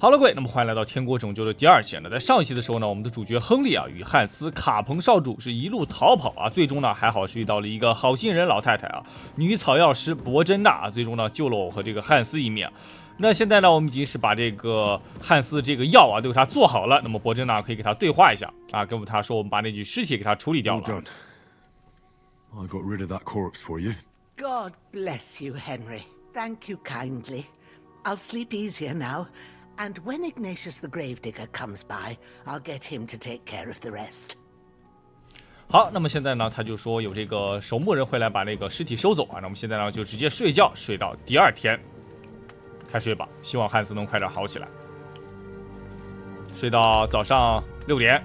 好了，各位，那么欢迎来到《天国拯救》的第2期。那在上一期的时候呢，我们的主角亨利啊与汉斯、卡彭少主是一路逃跑啊，最终呢还好是遇到了一个好心人老太太啊，女草药师伯珍娜啊，最终呢救了我和这个汉斯一命。那现在呢，我们已经是把这个汉斯这个药啊都给他做好了，那么伯珍娜可以给他对话一下啊，跟他说我们把那具尸体给他处理掉了。Well done. I got rid of that corpse for you. God bless you, Henry. Thank you kindly. I'll sleep easier now, and when Ignatius the Gravedigger comes by, I'll get him to take care of the rest. 好，那么现在呢，他就说有这个守墓人会来把那个尸体收走啊，那我们现在呢就直接睡觉，睡到第2天，开睡吧，希望汉斯能快点好起来，睡到早上6点。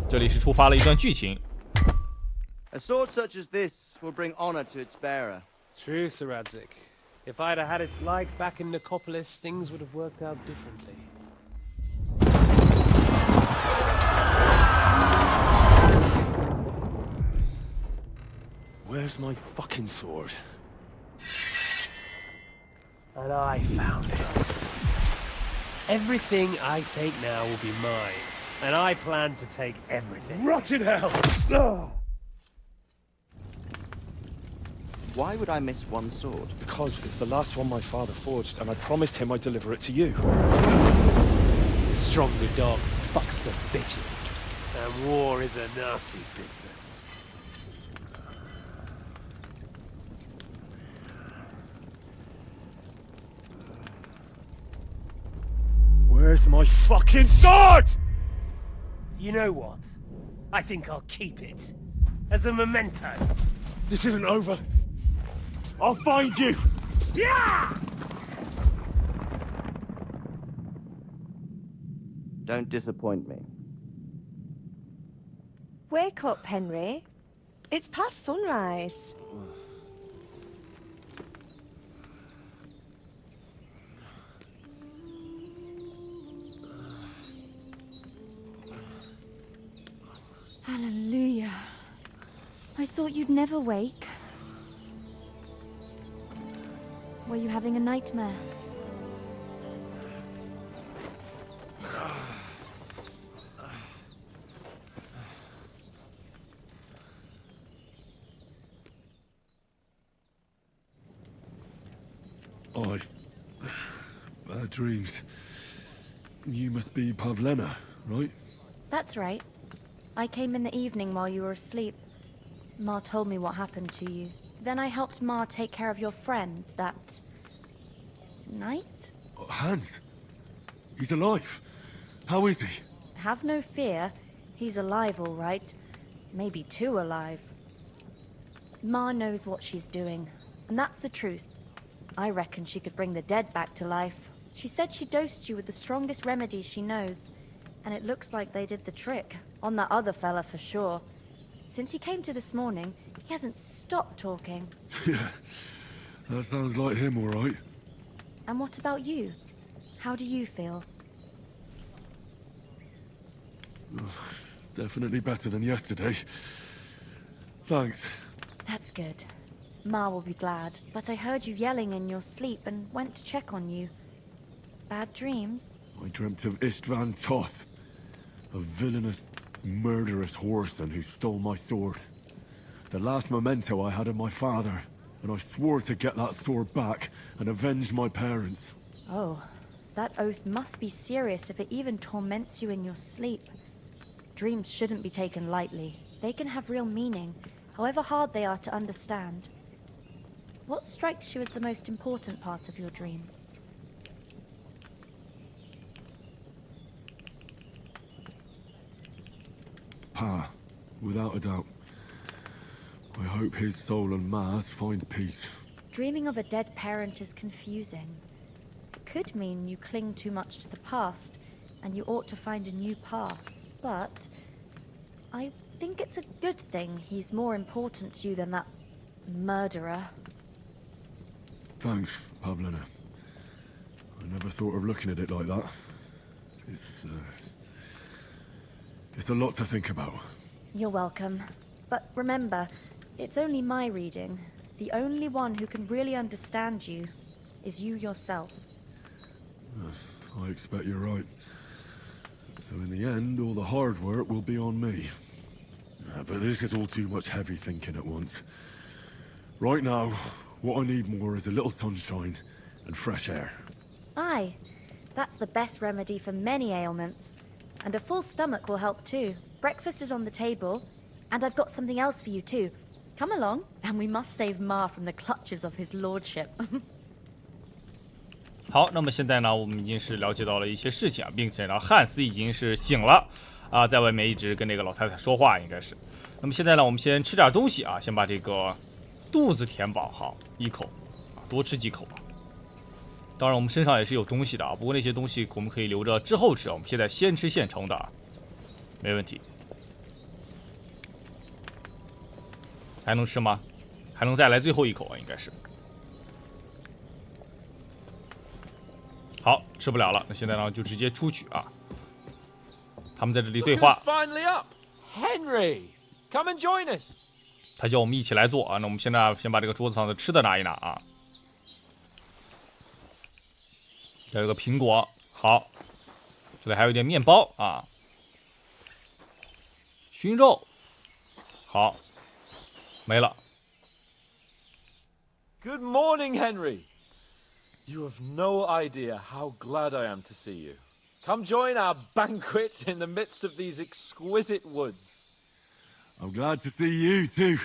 这里是触发了一段剧情。A sword such as this will bring honor to its bearer. True, Sir Radzik. If I'd have had it like back in Nicopolis, things would have worked out differently. Where's my fucking sword? And I found it. Everything I take now will be mine, and I plan to take everything. Rotted hell! Why would I miss one sword? Because it's the last one my father forged, and I promised him I'd deliver it to you. The stronger dog fucks the bitches, and war is a nasty business. Where's my fucking sword? You know what? I think I'll keep it. As a memento. This isn't over. I'll find you! Yeah! Don't disappoint me. Wake up, Henry. It's past sunrise. Hallelujah. I thought you'd never wake. Were you having a nightmare? Bad dreams. You must be Pavlena, right? That's right. I came in the evening while you were asleep. Ma told me what happened to you. Then I helped Ma take care of your friend that night? Hans? He's alive. How is he? Have no fear. He's alive, all right. Maybe too alive. Ma knows what she's doing, and that's the truth. I reckon she could bring the dead back to life. She said she dosed you with the strongest remedies she knows, and it looks like they did the trick. On that other fella for sure. Since he came to this morning, he hasn't stopped talking. Yeah, that sounds like him, all right. And what about you? How do you feel? Definitely better than yesterday. Thanks. That's good. Ma will be glad, but I heard you yelling in your sleep and went to check on you. Bad dreams? I dreamt of Istvan Toth, a villainous, murderous whoreson who stole my sword. The last memento I had of my father, and I swore to get that sword back and avenge my parents. Oh, that oath must be serious if it even torments you in your sleep. Dreams shouldn't be taken lightly. They can have real meaning, however hard they are to understand. What strikes you as the most important part of your dream? Pa, without a doubt. I hope his soul and Ma's find peace. Dreaming of a dead parent is confusing. It could mean you cling too much to the past, and you ought to find a new path. But I think it's a good thing he's more important to you than that murderer. Thanks, Pavlena. I never thought of looking at it like that. It's a lot to think about. You're welcome. But remember, It's only my reading. The only one who can really understand you is you yourself. I expect you're right. So in the end, all the hard work will be on me. But this is all too much heavy thinking at once. Right now, what I need more is a little sunshine and fresh air. Aye, that's the best remedy for many ailments. And a full stomach will help too. Breakfast is on the table, and I've got something else for you too. Come along, and we must save Ma from the clutches of his lordship. 好，那么现在呢，我们已经是了解到了一些事情啊，并且呢，汉斯已经是醒了啊，在外面一直跟那个老太太说话，应该是。那么现在呢，我们先吃点东西啊，先把这个肚子填饱，好，一口啊，多吃几口吧。当然，我们身上也是有东西的啊，不过那些东西我们可以留着之后吃，我们现在先吃现成的啊，没问题。还能吃吗？还能再来最后一口啊，应该是。好，吃不了了，那现在呢就直接出去啊。他们在这里对话。Finally up, Henry, come and join us. 他叫我们一起来做啊，那我们现在先把这个桌子上的吃的拿一拿啊。这有个苹果，好，这里还有一点面包啊。熏肉，好，没了。Good morning, Henry. You have no idea how glad I am to see you. Come join our banquet in the midst of these exquisite woods. I'm glad to see you too.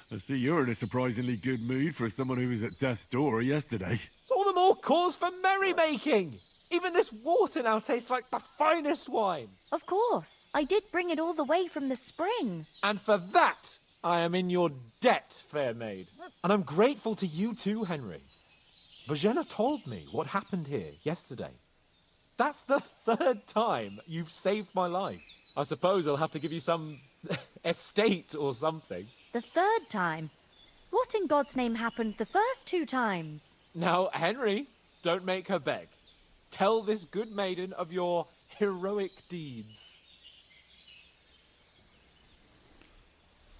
I see you're in a surprisingly good mood for someone who was at death's door yesterday. It's all the more cause for merrymaking. Even this water now tastes like the finest wine. Of course, I did bring it all the way from the spring. And for that, I am in your debt, fair maid. And I'm grateful to you too, Henry. Bojena told me what happened here yesterday. That's the third time you've saved my life. I suppose I'll have to give you some estate or something. The third time? What in God's name happened the first 2 times? Now, Henry, don't make her beg. Tell this good maiden of your heroic deeds.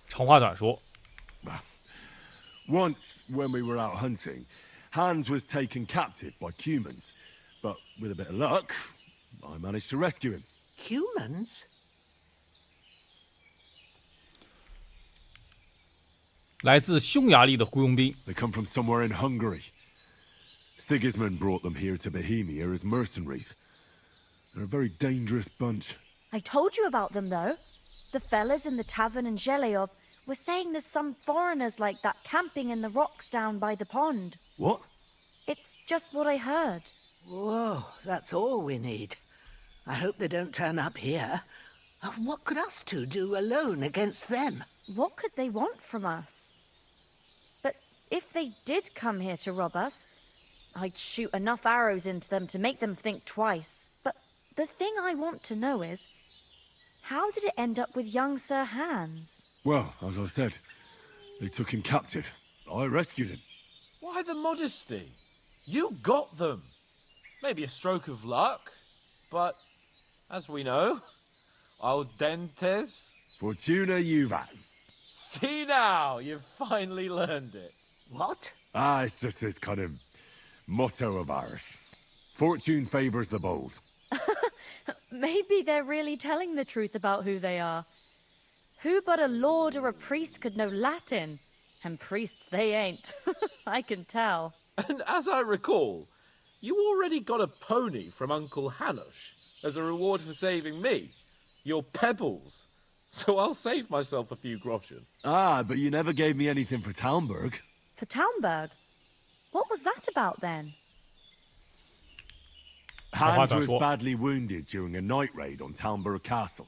长话短说。 Once, when we were out hunting, Hans was taken captive by humans. But with a bit of luck, I managed to rescue him. Humans? 来自匈牙利的雇佣兵， They come from somewhere in Hungary. Sigismund brought them here to Bohemia as mercenaries. They're a very dangerous bunch. I told you about them, though. The fellas in the tavern in Zheleyov were saying there's some foreigners like that camping in the rocks down by the pond. What? It's just what I heard. Whoa, that's all we need. I hope they don't turn up here. What could us two do alone against them? What could they want from us? But if they did come here to rob us, I'd shoot enough arrows into them to make them think twice. But the thing I want to know is, how did it end up with young Sir Hans? Well, as I said, they took him captive. I rescued him. Why the modesty? You got them. Maybe a stroke of luck, but as we know, al dentes. Fortuna juvat. See now, you've finally learned it. What? It's just this kind of motto of ours. Fortune favors the bold. Maybe they're really telling the truth about who they are. Who but a lord or a priest could know Latin? And priests they ain't. I can tell. And as I recall, you already got a pony from Uncle Hanush as a reward for saving me. Your pebbles. So I'll save myself a few groschen. But you never gave me anything for Talmberg. For Talmberg? What was that about then? Hans was badly wounded during a night raid on Talmberg Castle,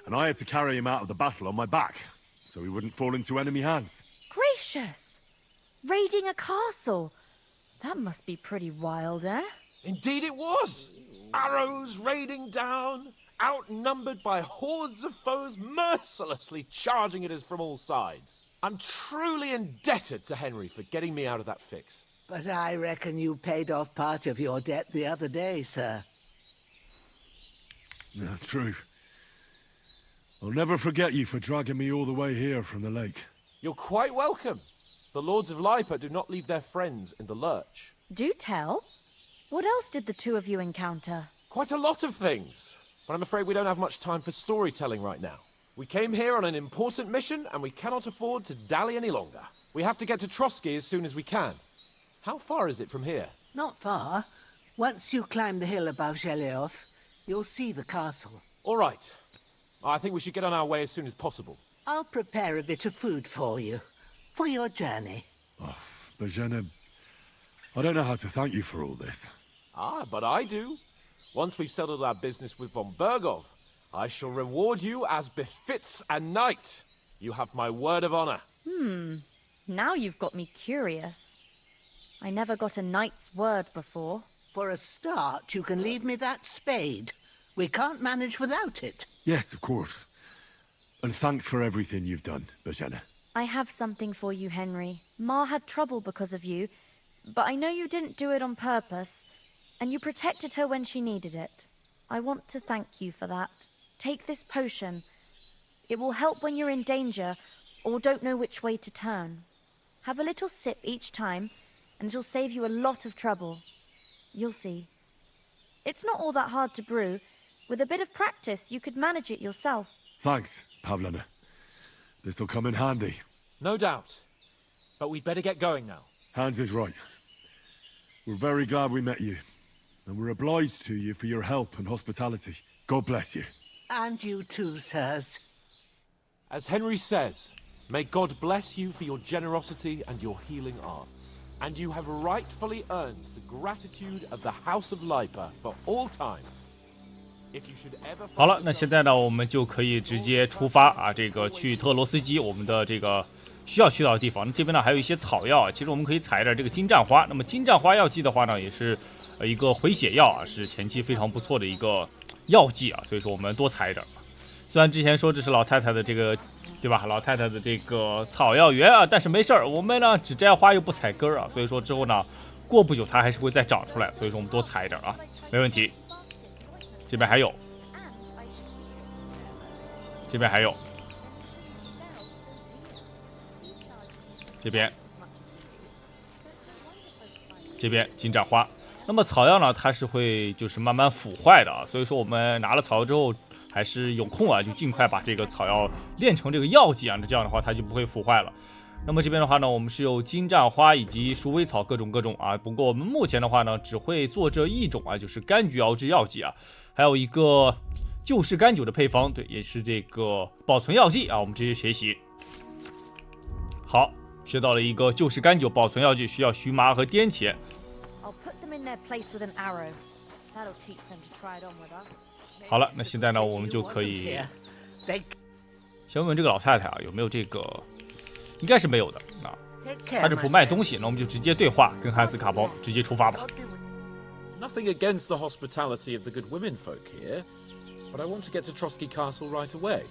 and I had to carry him out of the battle on my back, so he wouldn't fall into enemy hands. Gracious! Raiding a castle? That must be pretty wild, eh? Indeed it was. Arrows raining down, outnumbered by hordes of foes mercilessly charging at us from all sides. I'm truly indebted to Henry for getting me out of that fix. But I reckon you paid off part of your debt the other day, sir. Yeah, true. I'll never forget you for dragging me all the way here from the lake. You're quite welcome. The Lords of Lipa do not leave their friends in the lurch. Do tell. What else did the two of you encounter? Quite a lot of things. But I'm afraid we don't have much time for storytelling right now. We came here on an important mission, and we cannot afford to dally any longer. We have to get to Trotsky as soon as we can. How far is it from here? Not far. Once you climb the hill above Zheleov, you'll see the castle. All right. I think we should get on our way as soon as possible. I'll prepare a bit of food for you, for your journey. Oh, Bozhena, I don't know how to thank you for all this. Ah, but I do. Once we've settled our business with von Bergov, I shall reward you as befits a knight. You have my word of honor. Now you've got me curious. I never got a knight's word before. For a start, you can leave me that spade. We can't manage without it. Yes, of course. And thanks for everything you've done, Bozhena. I have something for you, Henry. Ma had trouble because of you, but I know you didn't do it on purpose, and you protected her when she needed it. I want to thank you for that. Take this potion. It will help when you're in danger or don't know which way to turn. Have a little sip each time, and it'll save you a lot of trouble. You'll see. It's not all that hard to brew. With a bit of practice, you could manage it yourself. Thanks, Pavlena. This'll come in handy. No doubt. But we'd better get going now. Hans is right. We're very glad we met you. And we're obliged to you for your help and hospitality. God bless you. And you too, sirs. As Henry says, may God bless you for your generosity and your healing arts. And you have rightfully earned the gratitude of the House of Lipa for all time. If you should ever 好了，那现在呢，我们就可以直接出发啊，这个去特罗斯基我们的这个需要去到的地方。那这边呢还有一些草药啊，其实我们可以采一点这个金盏花。那么金盏花药剂的话呢，也是一个回血药啊，是前期非常不错的一个药剂啊，所以说我们多采一点。虽然之前说这是老太太的这个，对吧？老太太的这个草药园啊，但是没事儿，我们呢只摘花又不采根儿啊，所以说之后呢，过不久它还是会再长出来，所以说我们多采一点啊，没问题。这边还有，这边还有，这边金盏花。那么草药呢，它是会就是慢慢腐坏的啊，所以说我们拿了草药之后，还是有空啊，就尽快把这个草药炼成这个药剂啊，那这样的话它就不会腐坏了。那么这边的话呢，我们是有金盏花以及鼠尾草各种啊，不过我们目前的话呢，只会做这一种啊，就是柑橘熬制药剂啊。还有一个旧式甘酒的配方，对，也是这个保存药剂啊。我们直接学习。好，学到了一个旧式甘酒保存药剂，需要荨麻和颠茄。好了，那现在呢，我们就可以先问问这个老太太啊，有没有这个？应该是没有的啊。她这不卖东西，那我们就直接对话，跟汉斯卡彭直接出发吧。Nothing against the hospitality of the good women folk here, but I want to get to Trotsky Castle right away.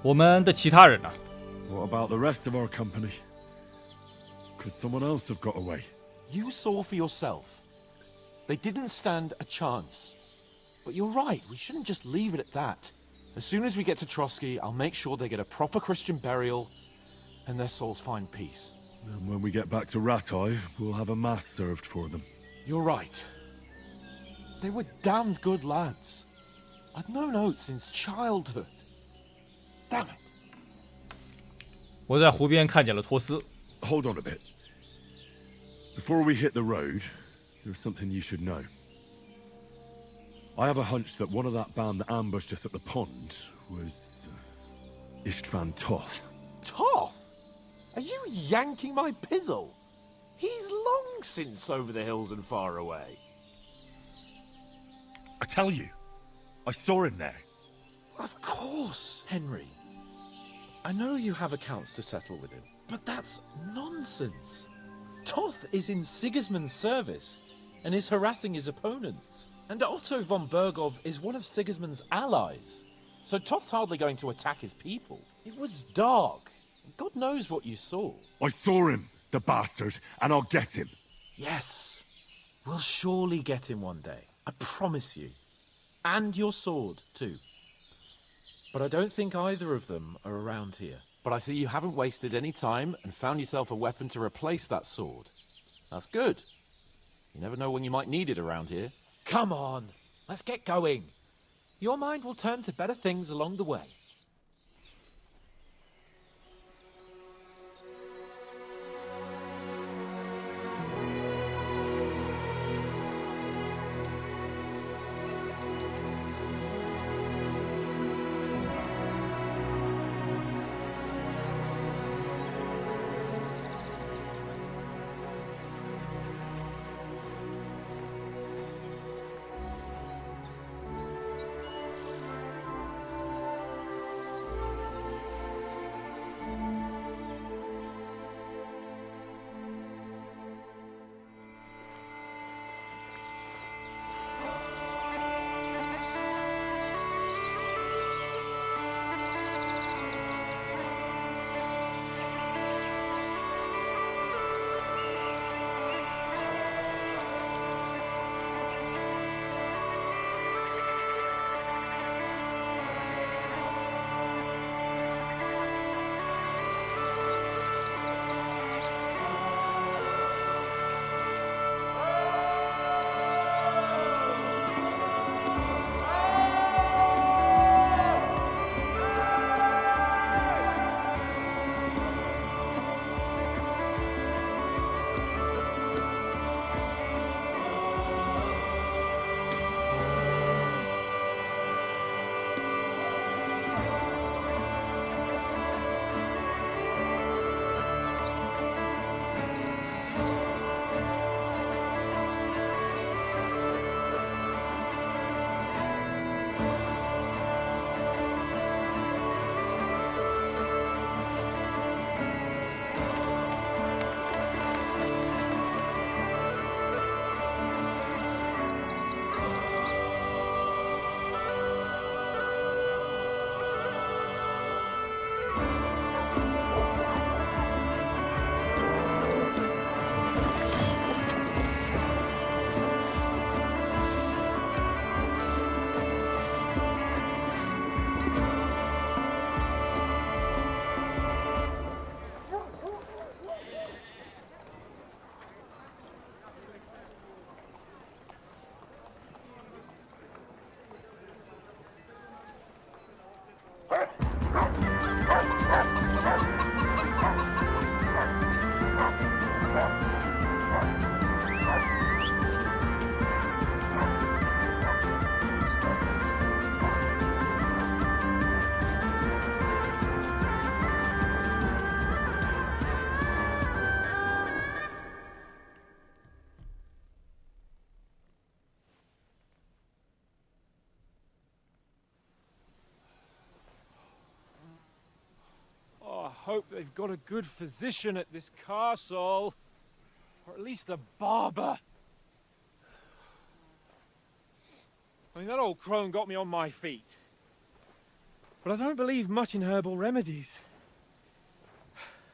我们的其他人呢？ What about the rest of our company? Could someone else have got away? You saw for yourself. They didn't stand a chance. But you're right, we shouldn't just leave it at that. As soon as we get to Trotsky, I'll make sure they get a proper Christian burial and their souls find peace. And when we get back to Ratai, we'll have a mass served for them. You're right. They were damned good lads. I'd known Oates since childhood. Damn it. 我在湖边看见了托斯。 Hold on a bit. Before we hit the road, there's something you should know. I have a hunch that one of that band that ambushed us at the pond was Istvan Toth. Toth? Are you yanking my pizzle? He's long since over the hills and far away. I tell you, I saw him there. Of course, Henry. I know you have accounts to settle with him, but that's nonsense. Toth is in Sigismund's service and is harassing his opponents. And Otto von Bergov is one of Sigismund's allies. So Toth's hardly going to attack his people. It was dark. God knows what you saw. I saw him, the bastard, and I'll get him. Yes. We'll surely get him one day. I promise you. And your sword, too. But I don't think either of them are around here. But I see you haven't wasted any time and found yourself a weapon to replace that sword. That's good. You never know when you might need it around here. Come on, let's get going. Your mind will turn to better things along the way. Hope they've got a good physician at this castle. Or at least a barber. I mean, that old crone got me on my feet. But I don't believe much in herbal remedies.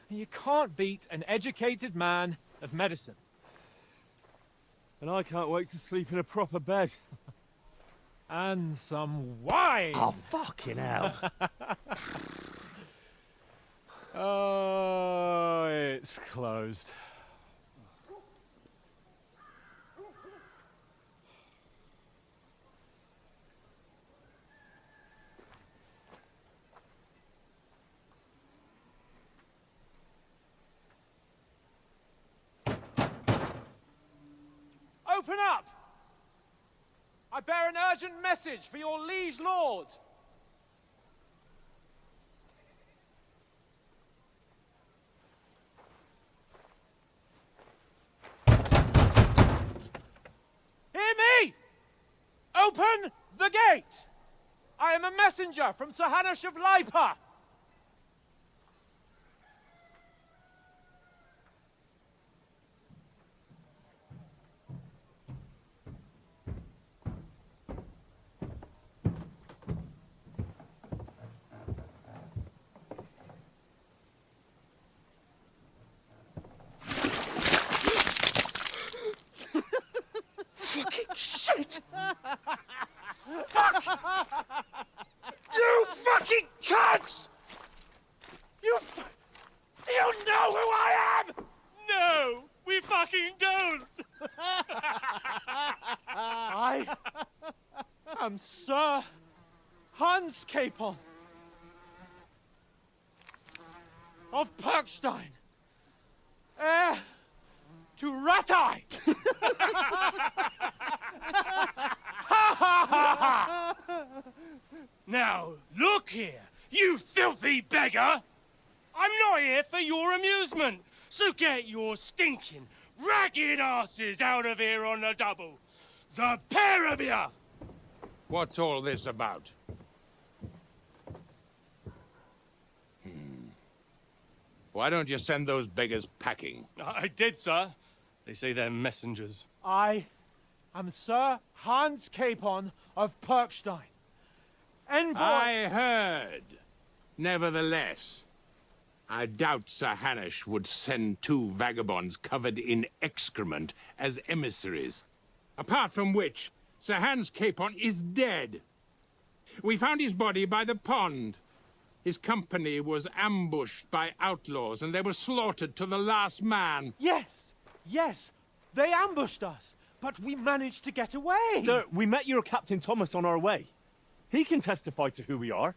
You can't beat an educated man of medicine. And I can't wait to sleep in a proper bed. And some wine! Oh, fucking hell. Oh, it's closed. Open up! I bear an urgent message for your liege lord. Open the gate! I am a messenger from Sir Hanush of Lipa. Fuck! You fucking fucking don't! I am Sir Hans Capon of Perkstein, heir to Ratai! Now, look here, you filthy beggar! I'm not here for your amusement, so get your stinking, ragged asses out of here on the double. The pair of you! What's all this about? Why don't you send those beggars packing? I did, sir. They say they're messengers. I am Sir Hans Capon of Perkstein, envoy... I heard. Nevertheless, I doubt Sir Hanush would send 2 vagabonds covered in excrement as emissaries. Apart from which, Sir Hans Capon is dead. We found his body by the pond. His company was ambushed by outlaws, and they were slaughtered to the last man. Yes, yes, they ambushed us, but we managed to get away. Sir, we met your Captain Thomas on our way. He can testify to who we are.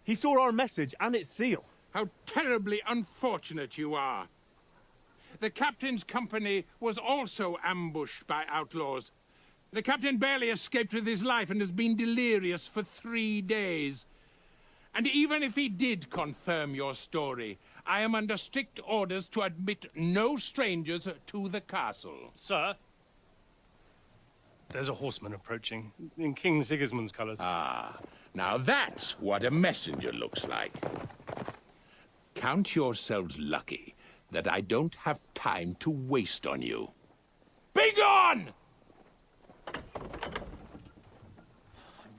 He saw our message and its seal. How terribly unfortunate you are. The captain's company was also ambushed by outlaws. The captain barely escaped with his life and has been delirious for 3 days. And even if he did confirm your story, I am under strict orders to admit no strangers to the castle. Sir, there's a horseman approaching, in King Sigismund's colours. Ah, now that's what a messenger looks like. Count yourselves lucky that I don't have time to waste on you. Be gone! I'm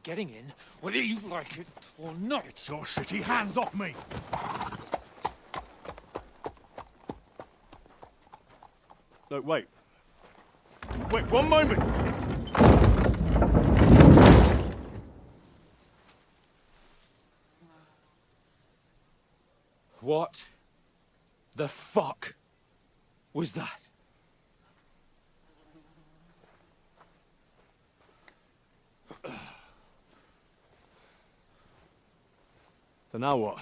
getting in, whether you like it or not. Get your shitty hands off me! No, wait. Wait, one moment! What the fuck was that? So now what?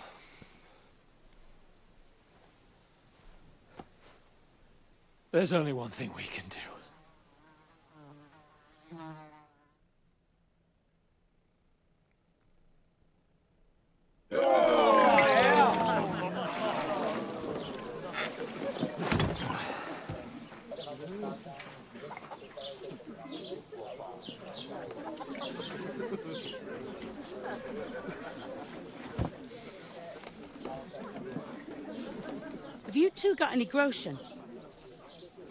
There's only one thing we can do. Have you two got any groschen?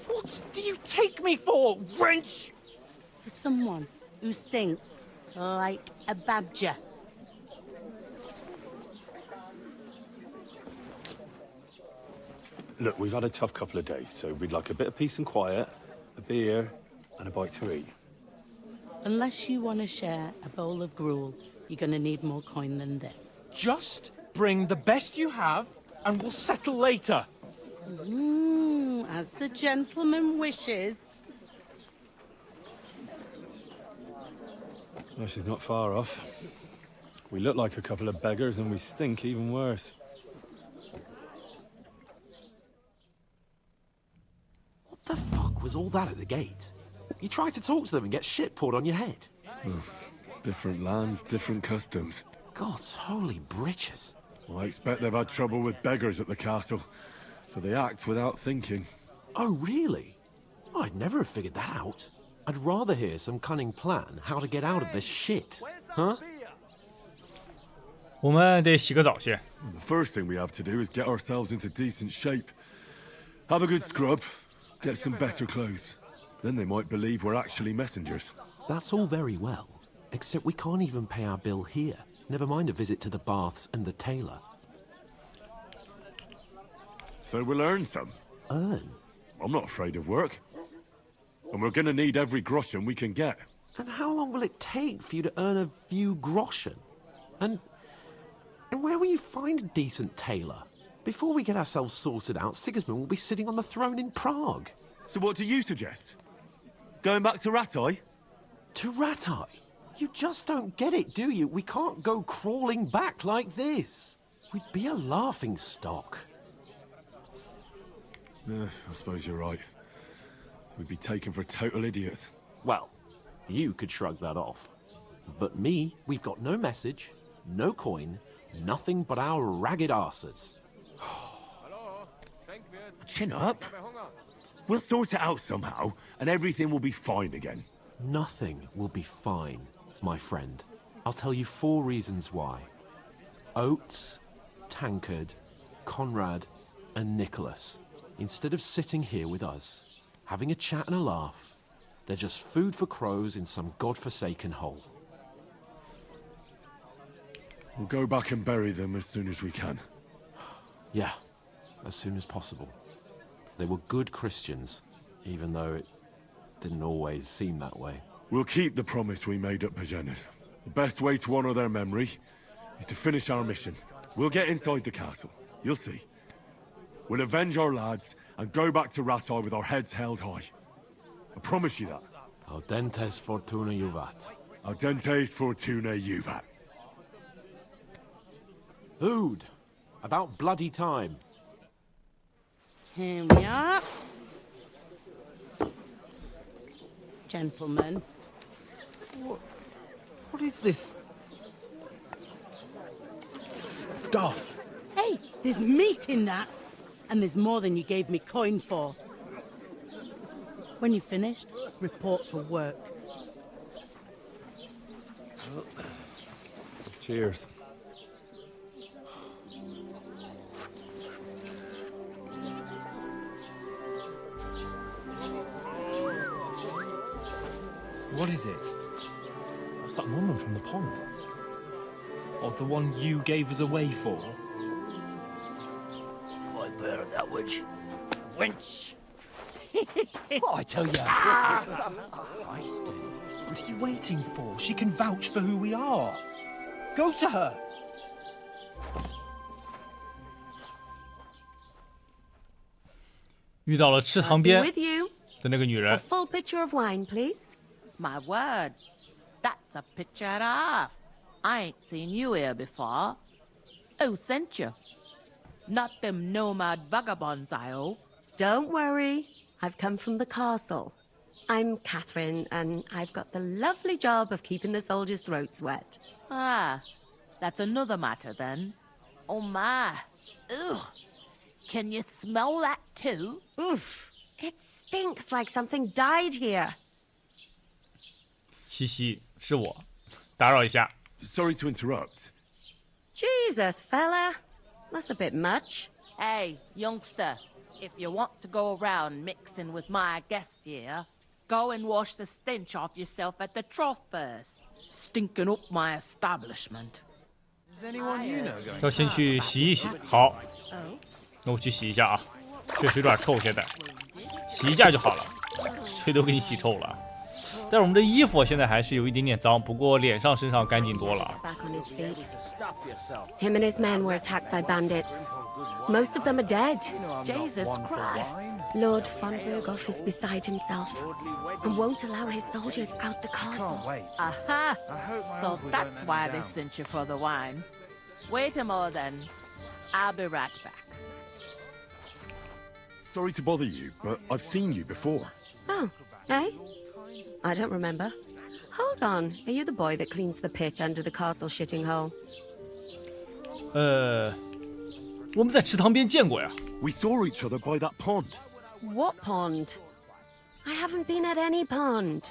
What do you take me for, wench? For someone who stinks like a badger. Look, we've had a tough couple of days, so we'd like a bit of peace and quiet, a beer, and a bite to eat. Unless you want to share a bowl of gruel, you're going to need more coin than this. Just bring the best you have, and we'll settle later. As the gentleman wishes. Well, she's not far off. We look like a couple of beggars, and we stink even worse. What the fuck was all that at the gate? You try to talk to them and get shit poured on your head. Different lands, different customs. God's holy britches. Well, I expect they've had trouble with beggars at the castle, so they act without thinking. Oh, really? I'd never have figured that out. I'd rather hear some cunning plan how to get out of this shit. Huh? 我们得洗个澡先。 Well, the first thing we have to do is get ourselves into decent shape. Have a good scrub, get some better clothes. Then they might believe we're actually messengers. That's all very well, except we can't even pay our bill here. Never mind a visit to the baths and the tailor. So we'll earn some. Earn? I'm not afraid of work. And we're gonna need every groschen we can get. And how long will it take for you to earn a few groschen? And where will you find a decent tailor? Before we get ourselves sorted out, Sigismund will be sitting on the throne in Prague. So what do you suggest? Going back to Ratai? To Ratai? You just don't get it, do you? We can't go crawling back like this. We'd be a laughing stock. I suppose you're right. We'd be taken for total idiots. Well, you could shrug that off. But me, we've got no message, no coin, nothing but our ragged arses. Chin up. We'll sort it out somehow, and everything will be fine again. Nothing will be fine, my friend. I'll tell you 4 reasons why. Oates, Tankard, Conrad, and Nicholas, instead of sitting here with us, having a chat and a laugh, they're just food for crows in some godforsaken hole. We'll go back and bury them as soon as we can. Yeah, as soon as possible. They were good Christians, even though it didn't always seem that way. We'll keep the promise we made at Bajenas. The best way to honor their memory is to finish our mission. We'll get inside the castle. You'll see. We'll avenge our lads and go back to Ratai with our heads held high. I promise you that. Audentes fortuna juvat. Audentes fortuna juvat. Food. About bloody time. Here we are. Gentlemen. What is this stuff? Hey, there's meat in that. And there's more than you gave me coin for. When you're finished, report for work. Cheers. What is it? That's that woman from the pond. Or the one you gave us away for? I bear that witch. Wench! What I tell you? What are you waiting for? She can vouch for who we are. Go to her.遇到了池塘边 With you. 的那个女 A 人， full pitcher of wine, please. My word, that's a picture and a half. I ain't seen you here before. Who sent you? Not them nomad vagabonds, I hope. Don't worry. I've come from the castle. I'm Catherine, and I've got the lovely job of keeping the soldiers' throats wet. Ah, that's another matter then. Oh my. Ugh. Can you smell that too? Oof. It stinks like something died here. 西西，是我，打扰一下。 Sorry to interrupt. Jesus, fella. That's a bit much. Hey, youngster, if you want to go around mixing with my guests here, go and wash the stench off yourself at the trough first. Stinking up my establishment. Is anyone you know going? 要先去洗一洗。好，那我去洗一下啊，确实有点臭，现在洗一下就好了，水都给你洗臭了。但是我们的衣服现在还是有一点点脏，不过脸上身上干净多了。 Back on his feet. Him and his men were attacked by bandits. Most of them are dead. Jesus Christ. Lord von Berghoff is beside himself and won't allow his soldiers out the castle. Aha! So that's why they sent you for the wine. Wait a moment then. I'll be right back. Sorry to bother you, but I've seen you before. Oh, eh? I don't remember. Hold on. Are you the boy that cleans the pitch under the castle shitting hole? 我们在池塘边见过呀。 We saw each other by that pond. What pond? I haven't been at any pond.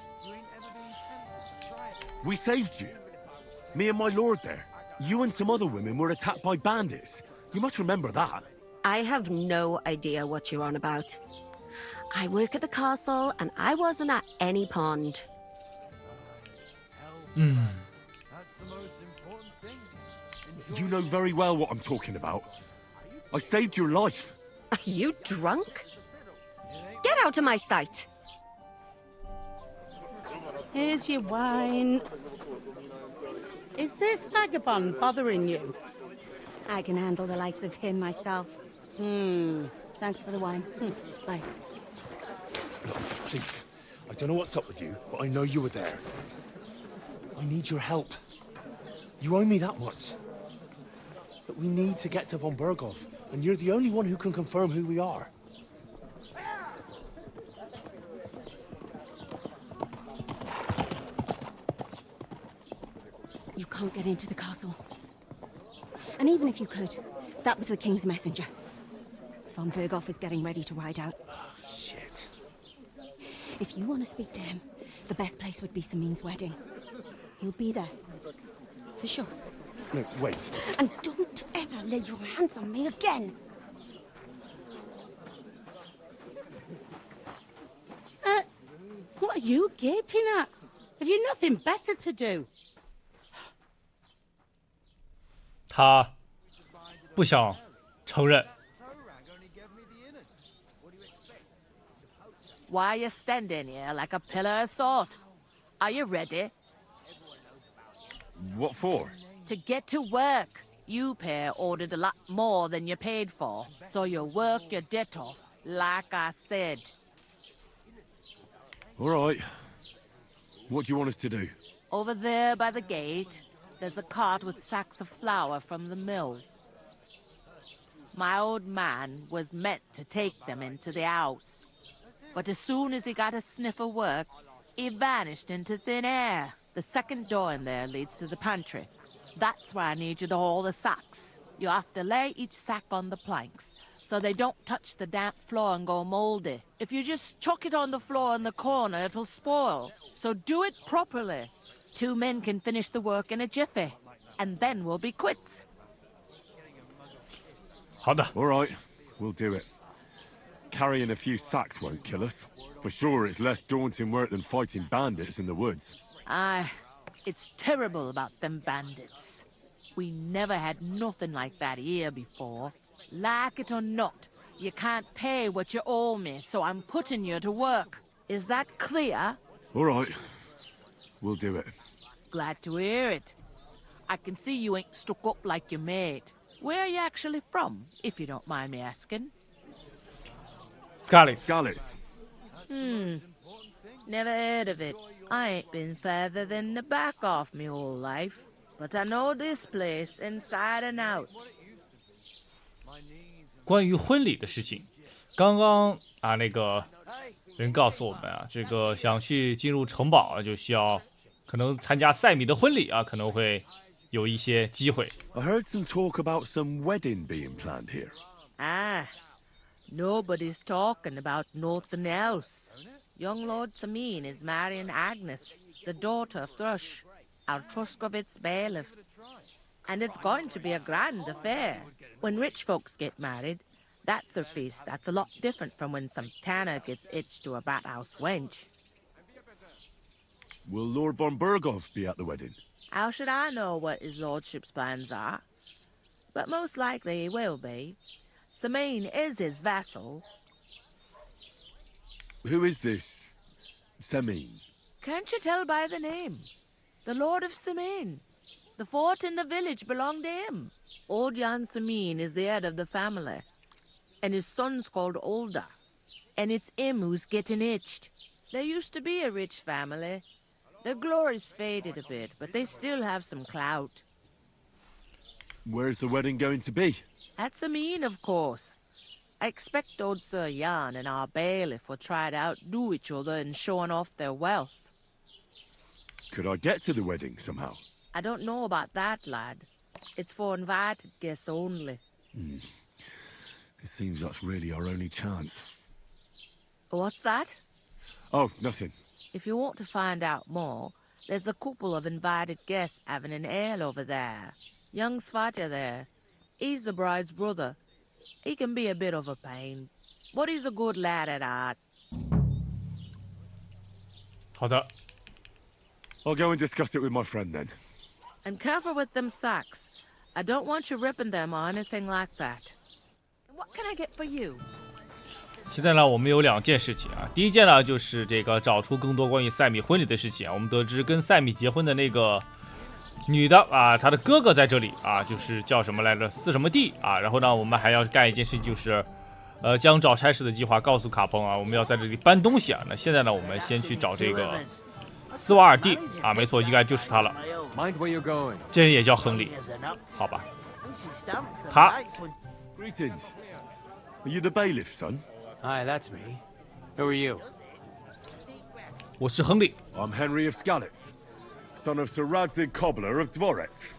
We saved you. Me and my lord there. You and some other women were attacked by bandits. You must remember that. I have no idea what you're on about. I work at the castle, and I wasn't at any pond. You know very well what I'm talking about. I saved your life. Are you drunk? Get out of my sight. Here's your wine. Is this vagabond bothering you? I can handle the likes of him myself. Thanks for the wine. Bye. Look, please. I don't know what's up with you, but I know you were there. I need your help. You owe me that much. But we need to get to von Berghoff, and you're the only one who can confirm who we are. You can't get into the castle. And even if you could, that was the King's messenger. Von Berghoff is getting ready to ride out. Oh, shit. If you want to speak to him, the best place would be Samin's wedding. He'll be there. For sure. No, wait. And don't ever lay your hands on me again! What are you gaping at? Have you nothing better to do? 他不想承认。 Why are you standing here like a pillar of salt? Are you ready? What for? To get to work. You pair ordered a lot more than you paid for, so you work your debt off, like I said. All right. What do you want us to do? Over there by the gate, there's a cart with sacks of flour from the mill. My old man was meant to take them into the house. But as soon as he got a sniff of work, he vanished into thin air. The second door in there leads to the pantry. That's where I need you to haul the sacks. You have to lay each sack on the planks, so they don't touch the damp floor and go moldy. If you just chuck it on the floor in the corner, it'll spoil. So do it properly. 2 men can finish the work in a jiffy, and then we'll be quits. 好的。 All right, we'll do it. Carrying a few sacks won't kill us. For sure, it's less daunting work than fighting bandits in the woods. Aye, it's terrible about them bandits. We never had nothing like that here before. Like it or not, you can't pay what you owe me, so I'm putting you to work. Is that clear? All right, we'll do it. Glad to hear it. I can see you ain't stuck up like your mate. Where are you actually from, if you don't mind me asking? Scarlet. Never heard of it. I ain't been further than the back off me whole life. But I know this place inside and out. 关于婚礼的事情，刚刚啊那个人告诉我们啊，这个想去进入城堡啊，就需要可能参加赛米的婚礼啊，可能会有一些机会。 I heard some talk about some wedding being planned here. Ah, nobody's talking about nothing else. Young Lord Samin is marrying Agnes, the daughter of Thrush, our Truscovitz bailiff. And it's going to be a grand affair. When rich folks get married, that's a feast that's a lot different from when some tanner gets hitched to a bat-house wench. Will Lord von Berghoff be at the wedding? How should I know what his lordship's plans are? But most likely he will be. Samin is his vassal. Who is this Samin? Can't you tell by the name? The Lord of Samin. The fort in the village belonged to him. Old Jan Samin is the head of the family. And his son's called Olda. And it's him who's getting hitched. There used to be a rich family. Their glory's faded a bit, but they still have some clout. Where's the wedding going to be? At Samin, of course. I expect old Sir Jan and our bailiff will try to outdo each other in showing off their wealth. Could I get to the wedding somehow? I don't know about that, lad. It's for invited guests only. It seems that's really our only chance. What's that? Oh, nothing. If you want to find out more, there's a couple of invited guests having an ale over there. Young Svatja there. He's the bride's brother. He can be a bit of a pain, but he's a good lad at heart. 好的。 I'll go and discuss it with my friend then. And careful with them sacks. I don't want you ripping them or anything like that. What can I get for you? 现在呢，我们有2件事情啊。第一件呢，就是这个找出更多关于赛米婚礼的事情啊。我们得知跟赛米结婚的那个女的啊，她的哥哥在这里啊，就是叫什么来着，四什么地啊。然后呢，我们还要干一件事情，就是将找差事的计划告诉卡彭啊，我们要在这里搬东西啊。那现在呢，我们先去找这个斯瓦尔蒂啊，没错，应该就是他了。这人也叫亨利，好吧？他。Greetings. Are you the bailiff, son? Hi, that's me. Who are you? 我是亨利。I'm Henry of Skalitz, son of Sir Radzig Cobbler of Dvorets.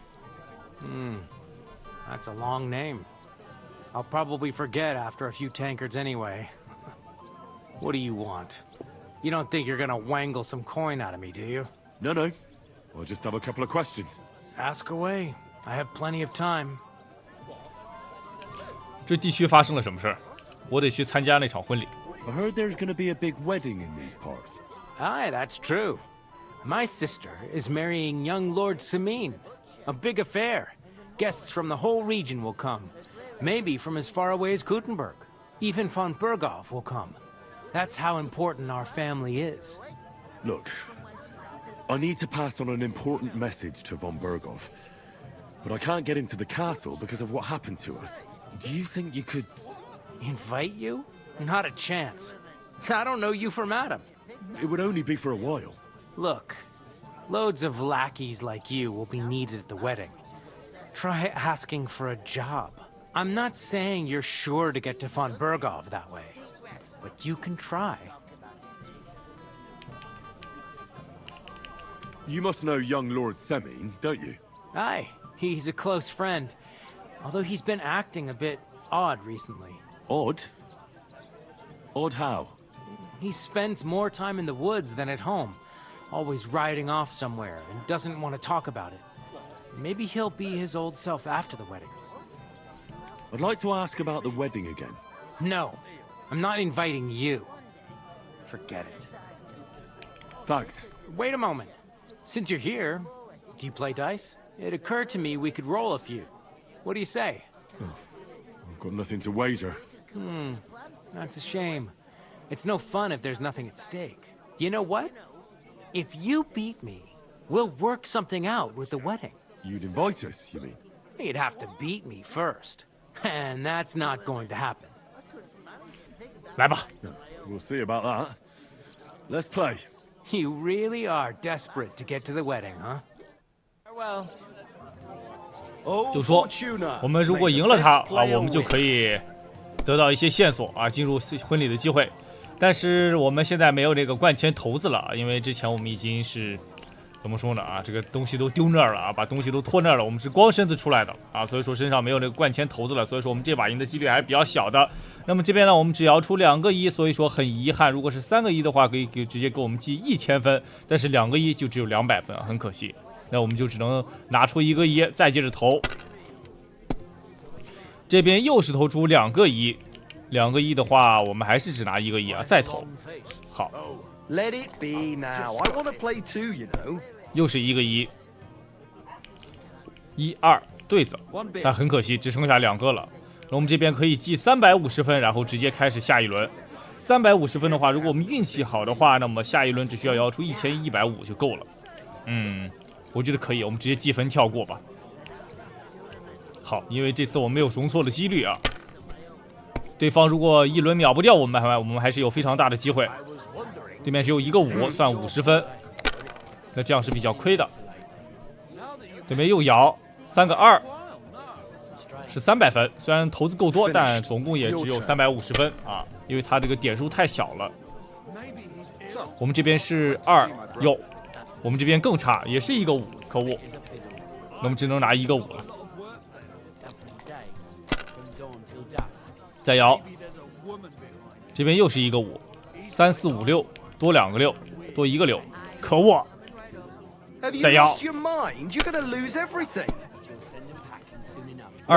That's a long name. I'll probably forget after a few tankards anyway. What do you want? You don't think you're gonna wangle some coin out of me, do you? No. I just have a couple of questions. Ask away. I have plenty of time. 这地区发生了什么事儿？我得去参加那场婚礼。I heard there's gonna be a big wedding in these parts. Aye, that's true. My sister is marrying young Lord Samin. A big affair. Guests from the whole region will come. Maybe from as far away as Gutenberg. Even von Berghoff will come. That's how important our family is. Look, I need to pass on an important message to von Berghoff, but I can't get into the castle because of what happened to us. Do you think you could... Invite you? Not a chance. I don't know you from Adam. It would only be for a while. Look, loads of lackeys like you will be needed at the wedding. Try asking for a job. I'm not saying you're sure to get to von Berghoff that way, but you can try. You must know young Lord Semin, don't you? Aye, he's a close friend. Although he's been acting a bit odd recently. Odd? Odd how? He spends more time in the woods than at home, always riding off somewhere and doesn't want to talk about it. Maybe he'll be his old self after the wedding. I'd like to ask about the wedding again. No, I'm not inviting you. Forget it. Thanks. Wait a moment. Since you're here, do you play dice? It occurred to me we could roll a few. What do you say? Oh, I've got nothing to wager. That's a shame. It's no fun if there's nothing at stake. You know what? If you beat me, we'll work something out with the wedding. You'd invite us, you mean? You'd have to beat me first. And that's not going to happen. 来吧。 We'll see about that. Let's play. You really are desperate to get to the wedding, huh? Well. 就说我们如果赢了他啊，我们就可以得到一些线索啊，进入婚礼的机会。但是我们现在没有这个灌钱头子了，因为之前我们已经是怎么说呢啊，这个东西都丢那儿了啊，把东西都拖那儿了，我们是光身子出来的啊，所以说身上没有那个灌钱头子了，所以说我们这把赢的几率还是比较小的。那么这边呢，我们只要出2个1，所以说很遗憾，如果是3个1的话，可以直接给我们记1000分，但是2个1就只有200分啊，很可惜。那我们就只能拿出1个1，再接着投。这边又是投出2个1，2个1的话，我们还是只拿1个1啊，再投。好。Let it be now. I want to play too, you know. 又是1个1，1、2对子，但很可惜只剩下2个了。那我们这边可以记350分，然后直接开始下一轮。350分的话，如果我们运气好的话，那么下一轮只需要摇出1150就够了。我觉得可以，我们直接计分跳过吧。好，因为这次我们没有容错的几率啊。对方如果一轮秒不掉我们还是有非常大的机会。对面只有1个5，算50分，那这样是比较亏的。对面又摇3个2，是300分。虽然投资够多，但总共也只有350分啊，因为他这个点数太小了。我们这边是2右，我们这边更差，也是1个5，可恶。那我们只能拿1个5了。再摇，这边又是1个5，3、4、5、6。多2个6，多1个6，可恶！再摇，2、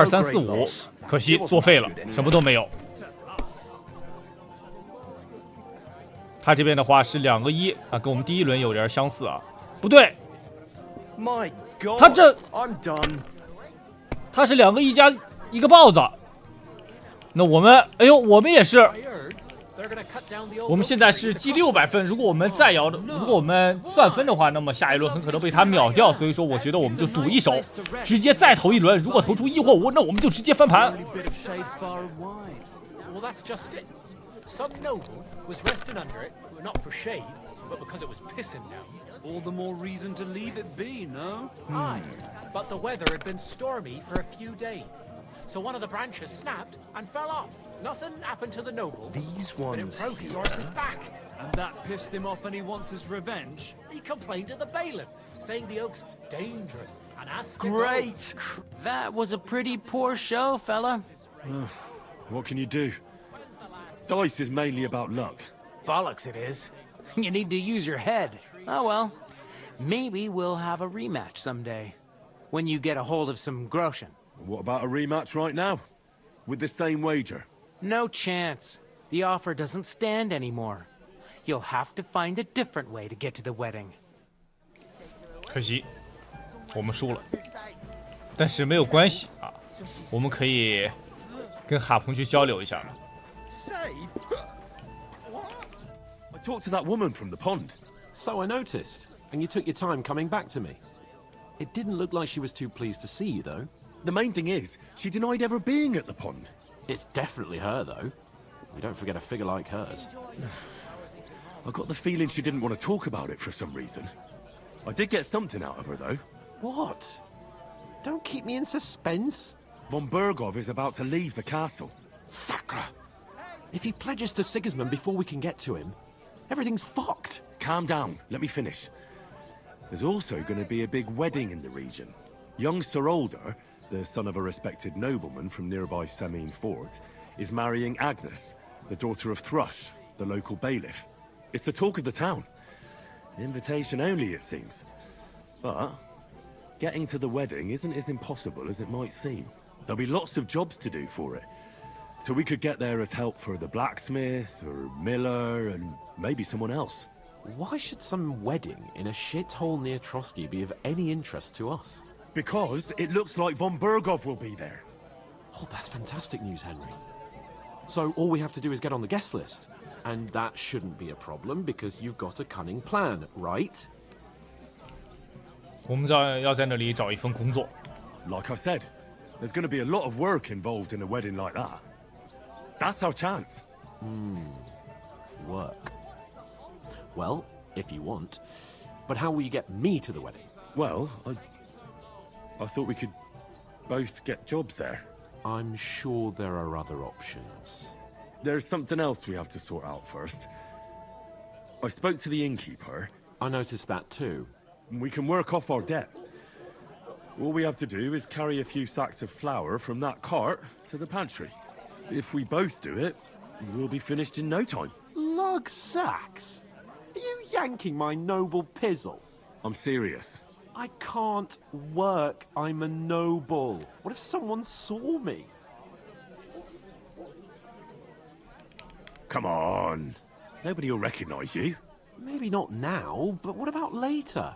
3、4、5，可惜作废了，什么都没有。他这边的话是2个1啊，跟我们第一轮有点相似啊。不对，他是2个1加1个豹子。那我们，哎呦，我们也是。我们现在是记600分，如果我们再摇的，如果我们算分的话，那么下一轮很可能被他秒掉，所以说我觉得我们就赌一手，直接再投一轮，如果投出1或5，那我们就直接翻盘。that's just it. Some noble was resting under it, not for shade, but because it was pissing down. All the more reason to leave it be, no? Aye, but the weather had been stormy for a few days. So one of the branches snapped and fell off. Nothing happened to the noble. These But it ones broke his here. horse's back. And that pissed him off and he wants his revenge? He complained to the bailiff, saying the oak's dangerous and asked to Great! That was a pretty poor show, fella. What can you do? Dice is mainly about luck. Bollocks it is. You need to use your head. Oh well. Maybe we'll have a rematch someday. When you get a hold of some groschen. What about a rematch right now? With the same wager? No chance. The offer doesn't stand anymore. You'll have to find a different way to get to the wedding. 可惜，我们输了。但是没有关系啊，我们可以跟哈鹏去交流一下嘛。 I talked to that woman from the pond. So I noticed, and you took your time coming back to me. It didn't look like she was too pleased to see you, though. The main thing is, she denied ever being at the pond. It's definitely her, though. We don't forget a figure like hers. I got the feeling she didn't want to talk about it for some reason. I did get something out of her, though. What? Don't keep me in suspense. Von Bergov is about to leave the castle. Sacre! If he pledges to Sigismund before we can get to him, everything's fucked. Calm down, let me finish. There's also going to be a big wedding in the region. Young Sir Older, the son of a respected nobleman from nearby Semine Fort, is marrying Agnes, the daughter of Thrush, the local bailiff. It's the talk of the town. Invitation only, it seems. But getting to the wedding isn't as impossible as it might seem. There'll be lots of jobs to do for it. So we could get there as help for the blacksmith, or miller, and maybe someone else. Why should some wedding in a shithole near Trotsky be of any interest to us? Because it looks like von Bergov will be there. Oh, that's fantastic news, Henry. So all we have to do is get on the guest list. And that shouldn't be a problem because you've got a cunning plan, right? 我们要在那里找一份工作。 Like I said, there's going to be a lot of work involved in a wedding like that. That's our chance. Work. Well, if you want. But how will you get me to the wedding? Well, I thought we could both get jobs there. I'm sure there are other options. There's something else we have to sort out first. I spoke to the innkeeper. I noticed that too. We can work off our debt. All we have to do is carry a few sacks of flour from that cart to the pantry. If we both do it, we'll be finished in no time. Lug sacks? Are you yanking my noble pizzle? I'm serious. I can't work. I'm a noble. What if someone saw me? Come on. Nobody will recognize you. Maybe not now, but what about later?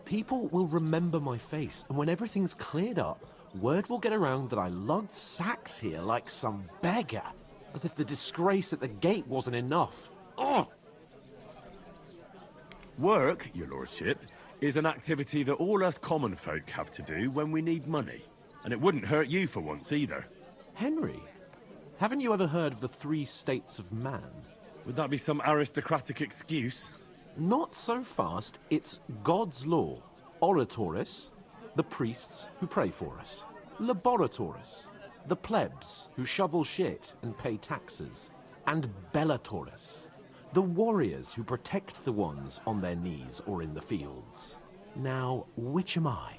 People will remember my face, and when everything's cleared up, word will get around that I lugged sacks here like some beggar. As if the disgrace at the gate wasn't enough. Ugh! Work, your lordship, is an activity that all us common folk have to do when we need money. And it wouldn't hurt you for once either. Henry, haven't you ever heard of the 3 states of man? Would that be some aristocratic excuse? Not so fast. It's God's law. Oratoris, the priests who pray for us. Laboratoris, the plebs who shovel shit and pay taxes. And Bellatoris, the warriors who protect the ones on their knees or in the fields. Now, which am I?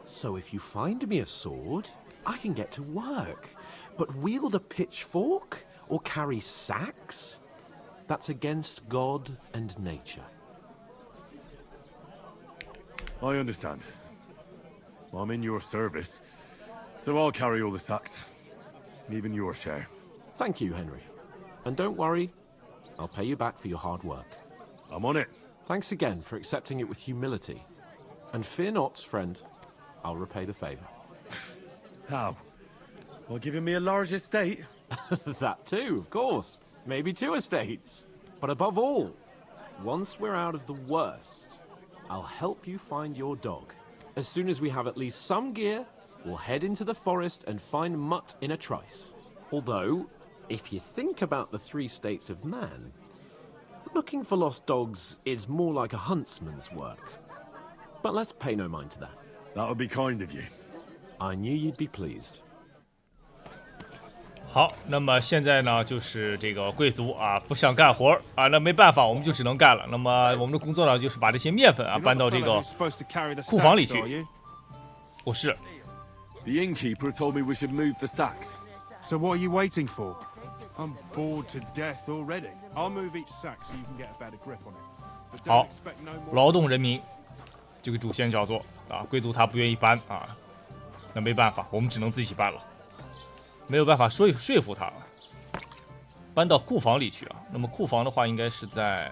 So if you find me a sword, I can get to work. But wield a pitchfork or carry sacks? That's against God and nature. I understand. I'm in your service, so I'll carry all the sacks. Even your share. Thank you, Henry. And don't worry, I'll pay you back for your hard work. I'm on it. Thanks again for accepting it with humility. And fear not, friend, I'll repay the favor. How? By giving me a large estate? That too, of course. Maybe 2 estates. But above all, once we're out of the worst, I'll help you find your dog. As soon as we have at least some gear, we'll head into the forest and find Mutt in a trice. Although, If you think about the 3 states of man, looking for lost dogs is more like a huntsman's work. But let's pay no mind to that. That would be kind of you. I knew you'd be pleased. 好，那么现在呢，就是这个贵族啊不想干活啊，那没办法，我们就只能干了。那么我们的工作呢，就是把这些面粉啊搬到这个库房里去。我是。The innkeeper told me we should move the sacks. So what are you waiting for? I'm bored to death already. I'll move each sack so you can get a better grip on it. But 好 don't expect no more. 劳动人民，这个主线叫做啊，贵族他不愿意搬啊，那没办法，我们只能自己搬了。没有办法说服他，搬到库房里去啊。那么库房的话，应该是在，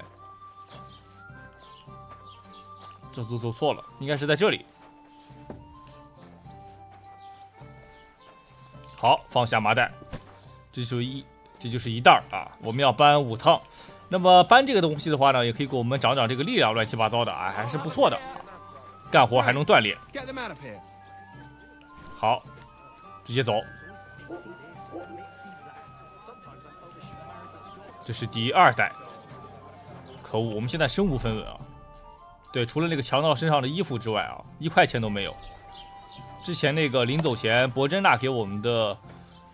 这走错了，应该是在这里。好，放下麻袋，这就是一袋啊。我们要搬5趟。那么搬这个东西的话呢，也可以给我们长这个力量，乱七八糟的啊，还是不错的。干活还能锻炼。好，直接走。这是第2袋，可恶！我们现在身无分文啊。对，除了那个强盗身上的衣服之外啊，1块钱都没有。之前那个临走前，伯珍娜给我们的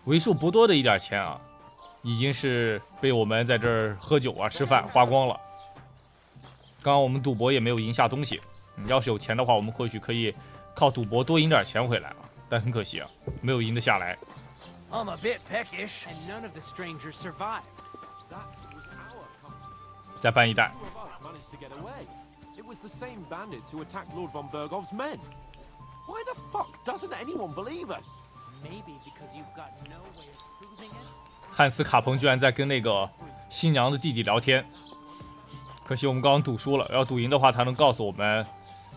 为数不多的一点钱啊，已经是被我们在这儿喝酒啊、吃饭花光了。刚刚我们赌博也没有赢下东西，要是有钱的话，我们或许可以靠赌博多赢点钱回来啊。但很可惜啊，没有赢得下来。I'm a bit peckish, and none of the strangers survived. 再搬1袋。 managed to get away. It was the same bandits who attacked Lord von Bergov's men. Why the fuck doesn't anyone believe us? Maybe because you've got no way of proving it. 汉斯卡彭居然在跟那个新娘的弟弟聊天，可惜我们刚刚赌输了。要赌赢的话，他能告诉我们，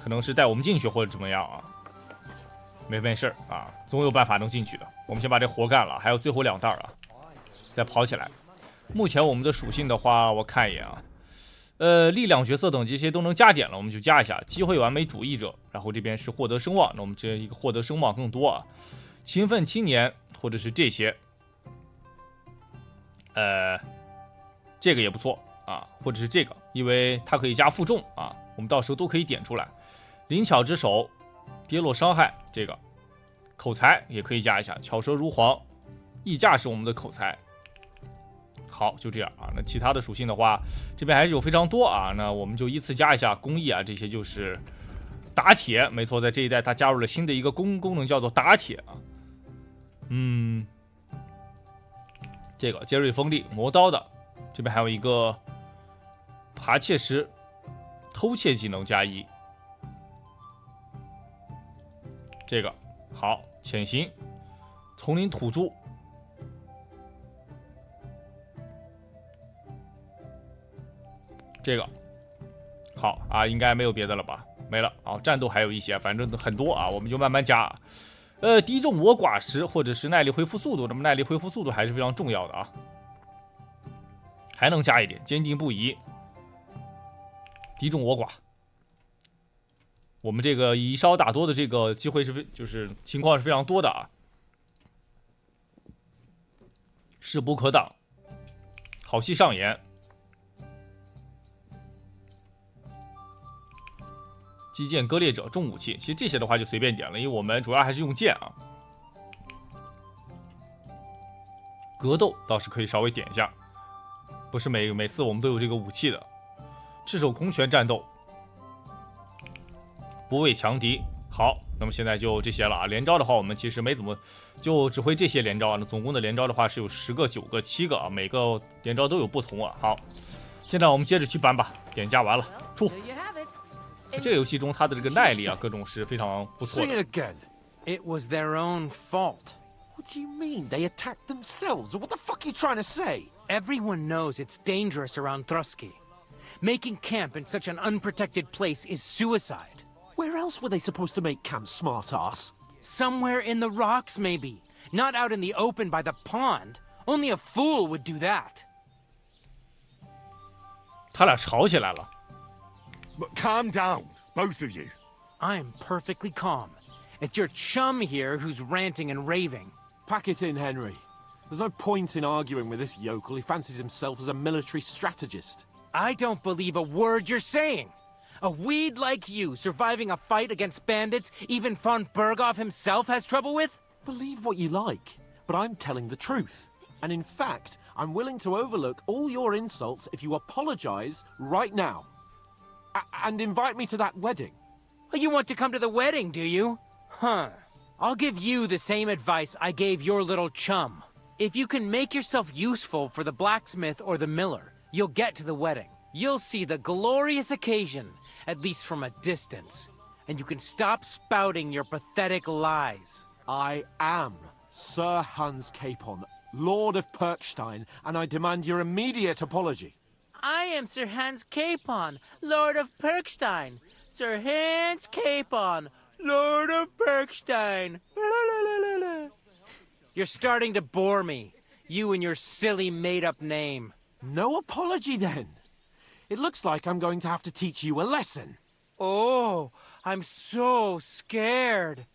可能是带我们进去或者怎么样啊。没事啊，总有办法能进去的。我们先把这活干了，还有最后2袋啊，再跑起来。目前我们的属性的话，我看一眼啊。力量、角色等这些都能加点了，我们就加一下。机会完美主义者，然后这边是获得声望，那我们这一个获得声望更多啊。勤奋青年，或者是这些，这个也不错啊，或者是这个，因为它可以加负重啊，我们到时候都可以点出来。灵巧之手，跌落伤害，这个口才也可以加一下，巧舌如簧，易驾是我们的口才。好，就这样啊。那其他的属性的话，这边还是有非常多啊。那我们就依次加一下工艺啊，这些就是打铁。没错，在这一代它加入了新的一个功能，叫做打铁啊。这个尖锐锋利磨刀的，这边还有一个扒窃时偷窃技能加1。这个好，潜行丛林土著。这个好啊，应该没有别的了吧？没了啊，战斗还有一些，反正很多啊，我们就慢慢加。敌众我寡时，或者是耐力恢复速度，那么耐力恢复速度还是非常重要的啊。还能加一点，坚定不移。敌众我寡，我们这个以少打多的这个机会就是情况是非常多的啊。势不可挡，好戏上演。击剑割裂者重武器，其实这些的话就随便点了，因为我们主要还是用剑啊。格斗倒是可以稍微点一下，不是每次我们都有这个武器的。赤手空拳战斗，不畏强敌。好，那么现在就这些了啊。连招的话，我们其实没怎么，就只会这些连招啊。那总共的连招的话是有10个、9个、7个啊，每个连招都有不同啊。好，现在我们接着去搬吧，点加完了，出。这个游戏中，它的这个耐力啊，各种是非常不错的。Say it again. It was their own fault. What do you mean? They attacked themselves? What the fuck are you trying to say? Everyone knows it's dangerous around Trotsky. Making camp in such an unprotected place is suicide. Where else were they supposed to make camp, smart-ass? Somewhere in the rocks, maybe. Not out in the open by the pond. Only a fool would do that. 他俩吵起来了。But calm down, both of you. I'm perfectly calm. It's your chum here who's ranting and raving. Pack it in, Henry. There's no point in arguing with this yokel who fancies himself as a military strategist. I don't believe a word you're saying. A weed like you surviving a fight against bandits even von Berghoff himself has trouble with? Believe what you like, but I'm telling the truth. And in fact, I'm willing to overlook all your insults if you apologize right now. And invite me to that wedding. Oh, you want to come to the wedding, do you? Huh. I'll give you the same advice I gave your little chum. If you can make yourself useful for the blacksmith or the miller, you'll get to the wedding. You'll see the glorious occasion, at least from a distance. And you can stop spouting your pathetic lies. I am Sir Hans Capon, Lord of Perkstein, and I demand your immediate apology. I am Sir Hans Capon, Lord of Perkstein. Sir Hans Capon, Lord of Perkstein. You're starting to bore me. You and your silly made-up name. No apology, then. It looks like I'm going to have to teach you a lesson. Oh, I'm so scared.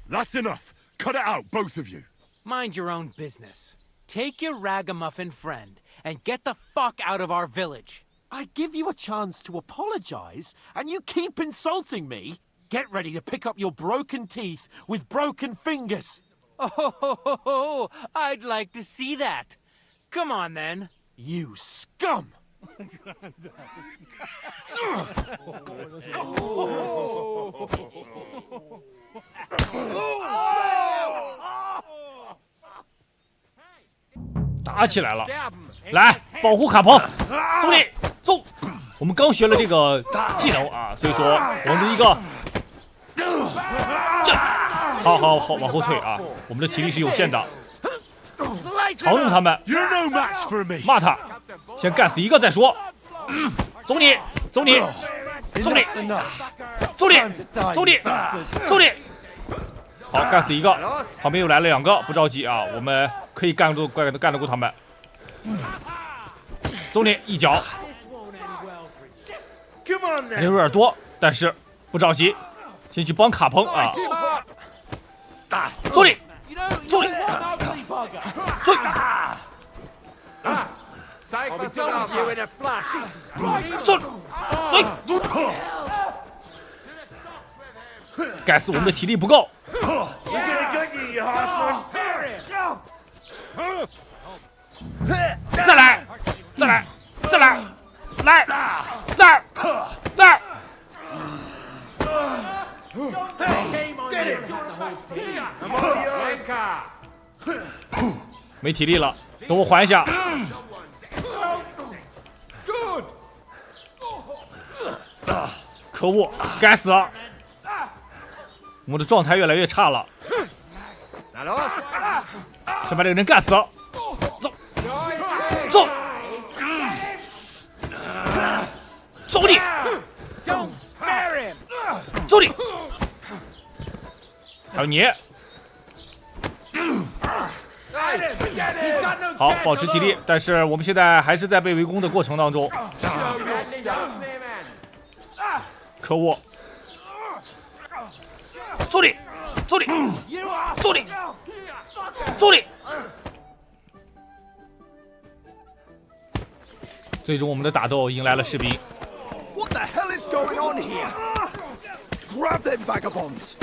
That's enough. Cut it out, both of you. Mind your own business. Take your ragamuffin friend and get the fuck out of our village. I give you a chance to apologize, and you keep insulting me? Get ready to pick up your broken teeth with broken fingers. Oh, I'd like to see that. Come on, then. You scum!打起来了，来保护卡彭，走你走。我们刚学了这个技能啊，所以说我们的一个这，好往后退啊，我们的体力是有限的，嘲弄他们，骂他，先干死一个再说。走你，走你，走你，走你，走你，走你。好，干死一个，旁边又来了2个，不着急啊，我们可以干得过他们。走你一脚，人有点多，但是不着急，先去帮卡彭啊。走你，走你，走你。走，该死，我们的体力不够。再来，再来，再来，来，来，来！没体力了，等我缓一下。可恶，该死！我们的状态越来越差了。先把这个人干死。走，走，走你！走你！还有你。好，保持体力，但是我们现在还是在被围攻的过程当中。可恶！走你！走你！走你！走你！最终，我们的打斗迎来了士兵。What the hell is going on here? Grab them vagabonds!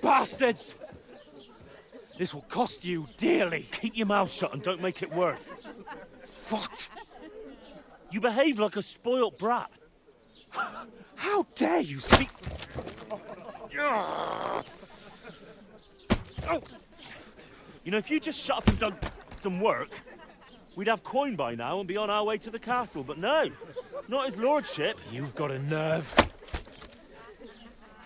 Bastards! This will cost you dearly. Keep your mouth shut and don't make it worse. What? You behave like a spoilt brat. How dare you speak... You know, if you just shut up and done some work, we'd have coin by now and be on our way to the castle. But no, not his lordship. You've got a nerve.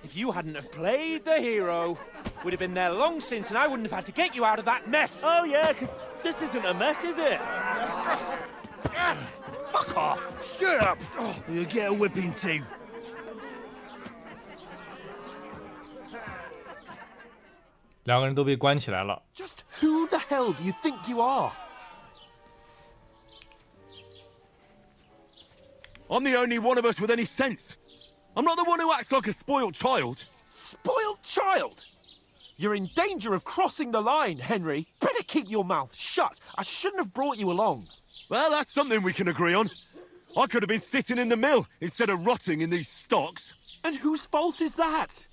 If you hadn't have played the hero, we'd have been there long since and I wouldn't have had to get you out of that mess. Oh yeah, because this isn't a mess, is it? Fuck off. Shut up! You'll get a whipping too. 两个人都被关起来了。 Just who the hell do you think you are? I'm the only one of us with any sense. I'm not the one who acts like a spoiled child. Spoiled child? You're in danger of crossing the line, Henry. Better keep your mouth shut. I shouldn't have brought you along. Well, that's something we can agree on. I could have been sitting in the mill instead of rotting in these stocks. And whose fault is that?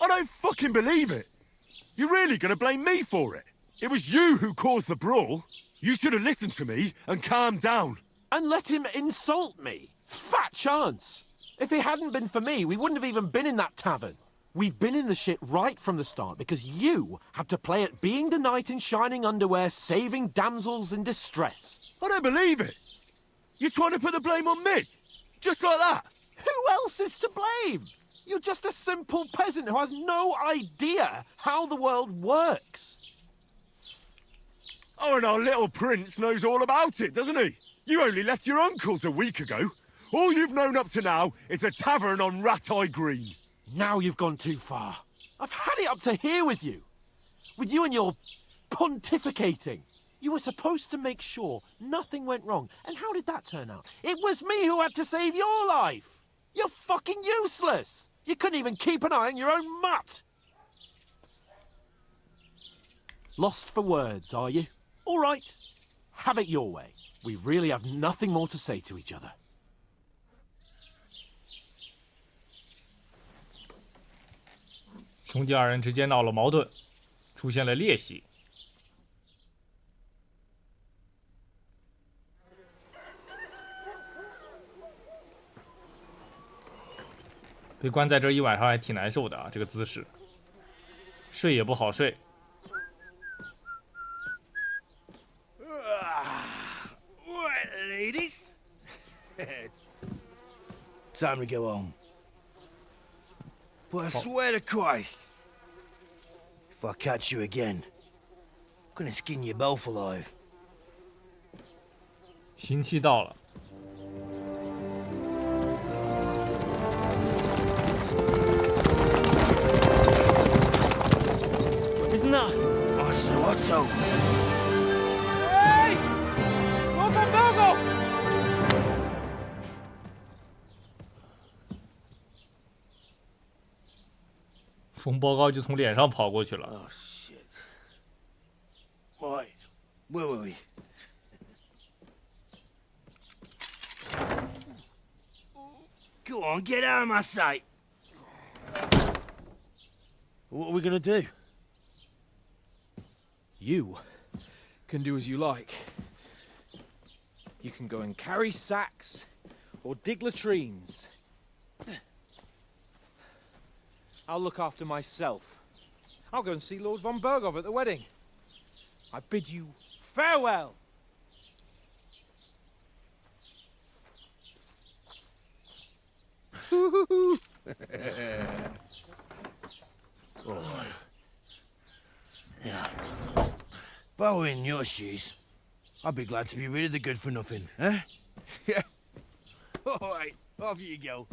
I don't fucking believe it. You're really gonna blame me for it? It was you who caused the brawl. You should have listened to me and calmed down. And let him insult me? Fat chance. If it hadn't been for me, we wouldn't have even been in that tavern. We've been in the shit right from the start because you had to play at being the knight in shining underwear, saving damsels in distress. I don't believe it. You're trying to put the blame on me? Just like that? Who else is to blame? You're just a simple peasant who has no idea how the world works. Oh, and our little prince knows all about it, doesn't he? You only left your uncle's a week ago. All you've known up to now is a tavern on Rat-Eye Green. Now you've gone too far. I've had it up to here with you. With you and your pontificating. You were supposed to make sure nothing went wrong. And how did that turn out? It was me who had to save your life. You're fucking useless. You couldn't even keep an eye on your own mutt. Lost for words, are you? All right. Have it your way. We really have nothing more to say to each other. 兄弟二人之间闹了矛盾，出现了裂隙。被关在这一晚上还挺难受的啊，这个姿势，睡也不好睡。 Right, ladies. Time to go home. But I swear to Christ, if I catch you again, I'm gonna skin you both alive. 刑期到了。 Isn't that? Otto. Hey! Lord Van Bergel! 冯报告就从脸上跑过去了。 Oh shit. Right, where were we? Go on, get out of my sight. What are we gonna do? You can do as you like. You can go and carry sacks or dig latrines. I'll look after myself. I'll go and see Lord von Bergov at the wedding. I bid you farewell. Oh. Yeah. If I were in your shoes, I'd be glad to be rid of the good for nothing, eh? Yeah. All right, off you go.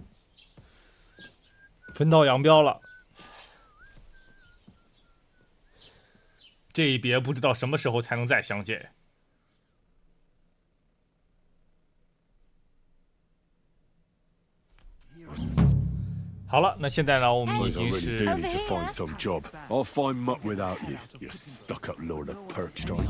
分道扬镳了。这一别不知道什么时候才能再相见。好了，那现在呢，我们已经是 do need to find some job. I'll find muck without you, you stuck-up lord of Perchton.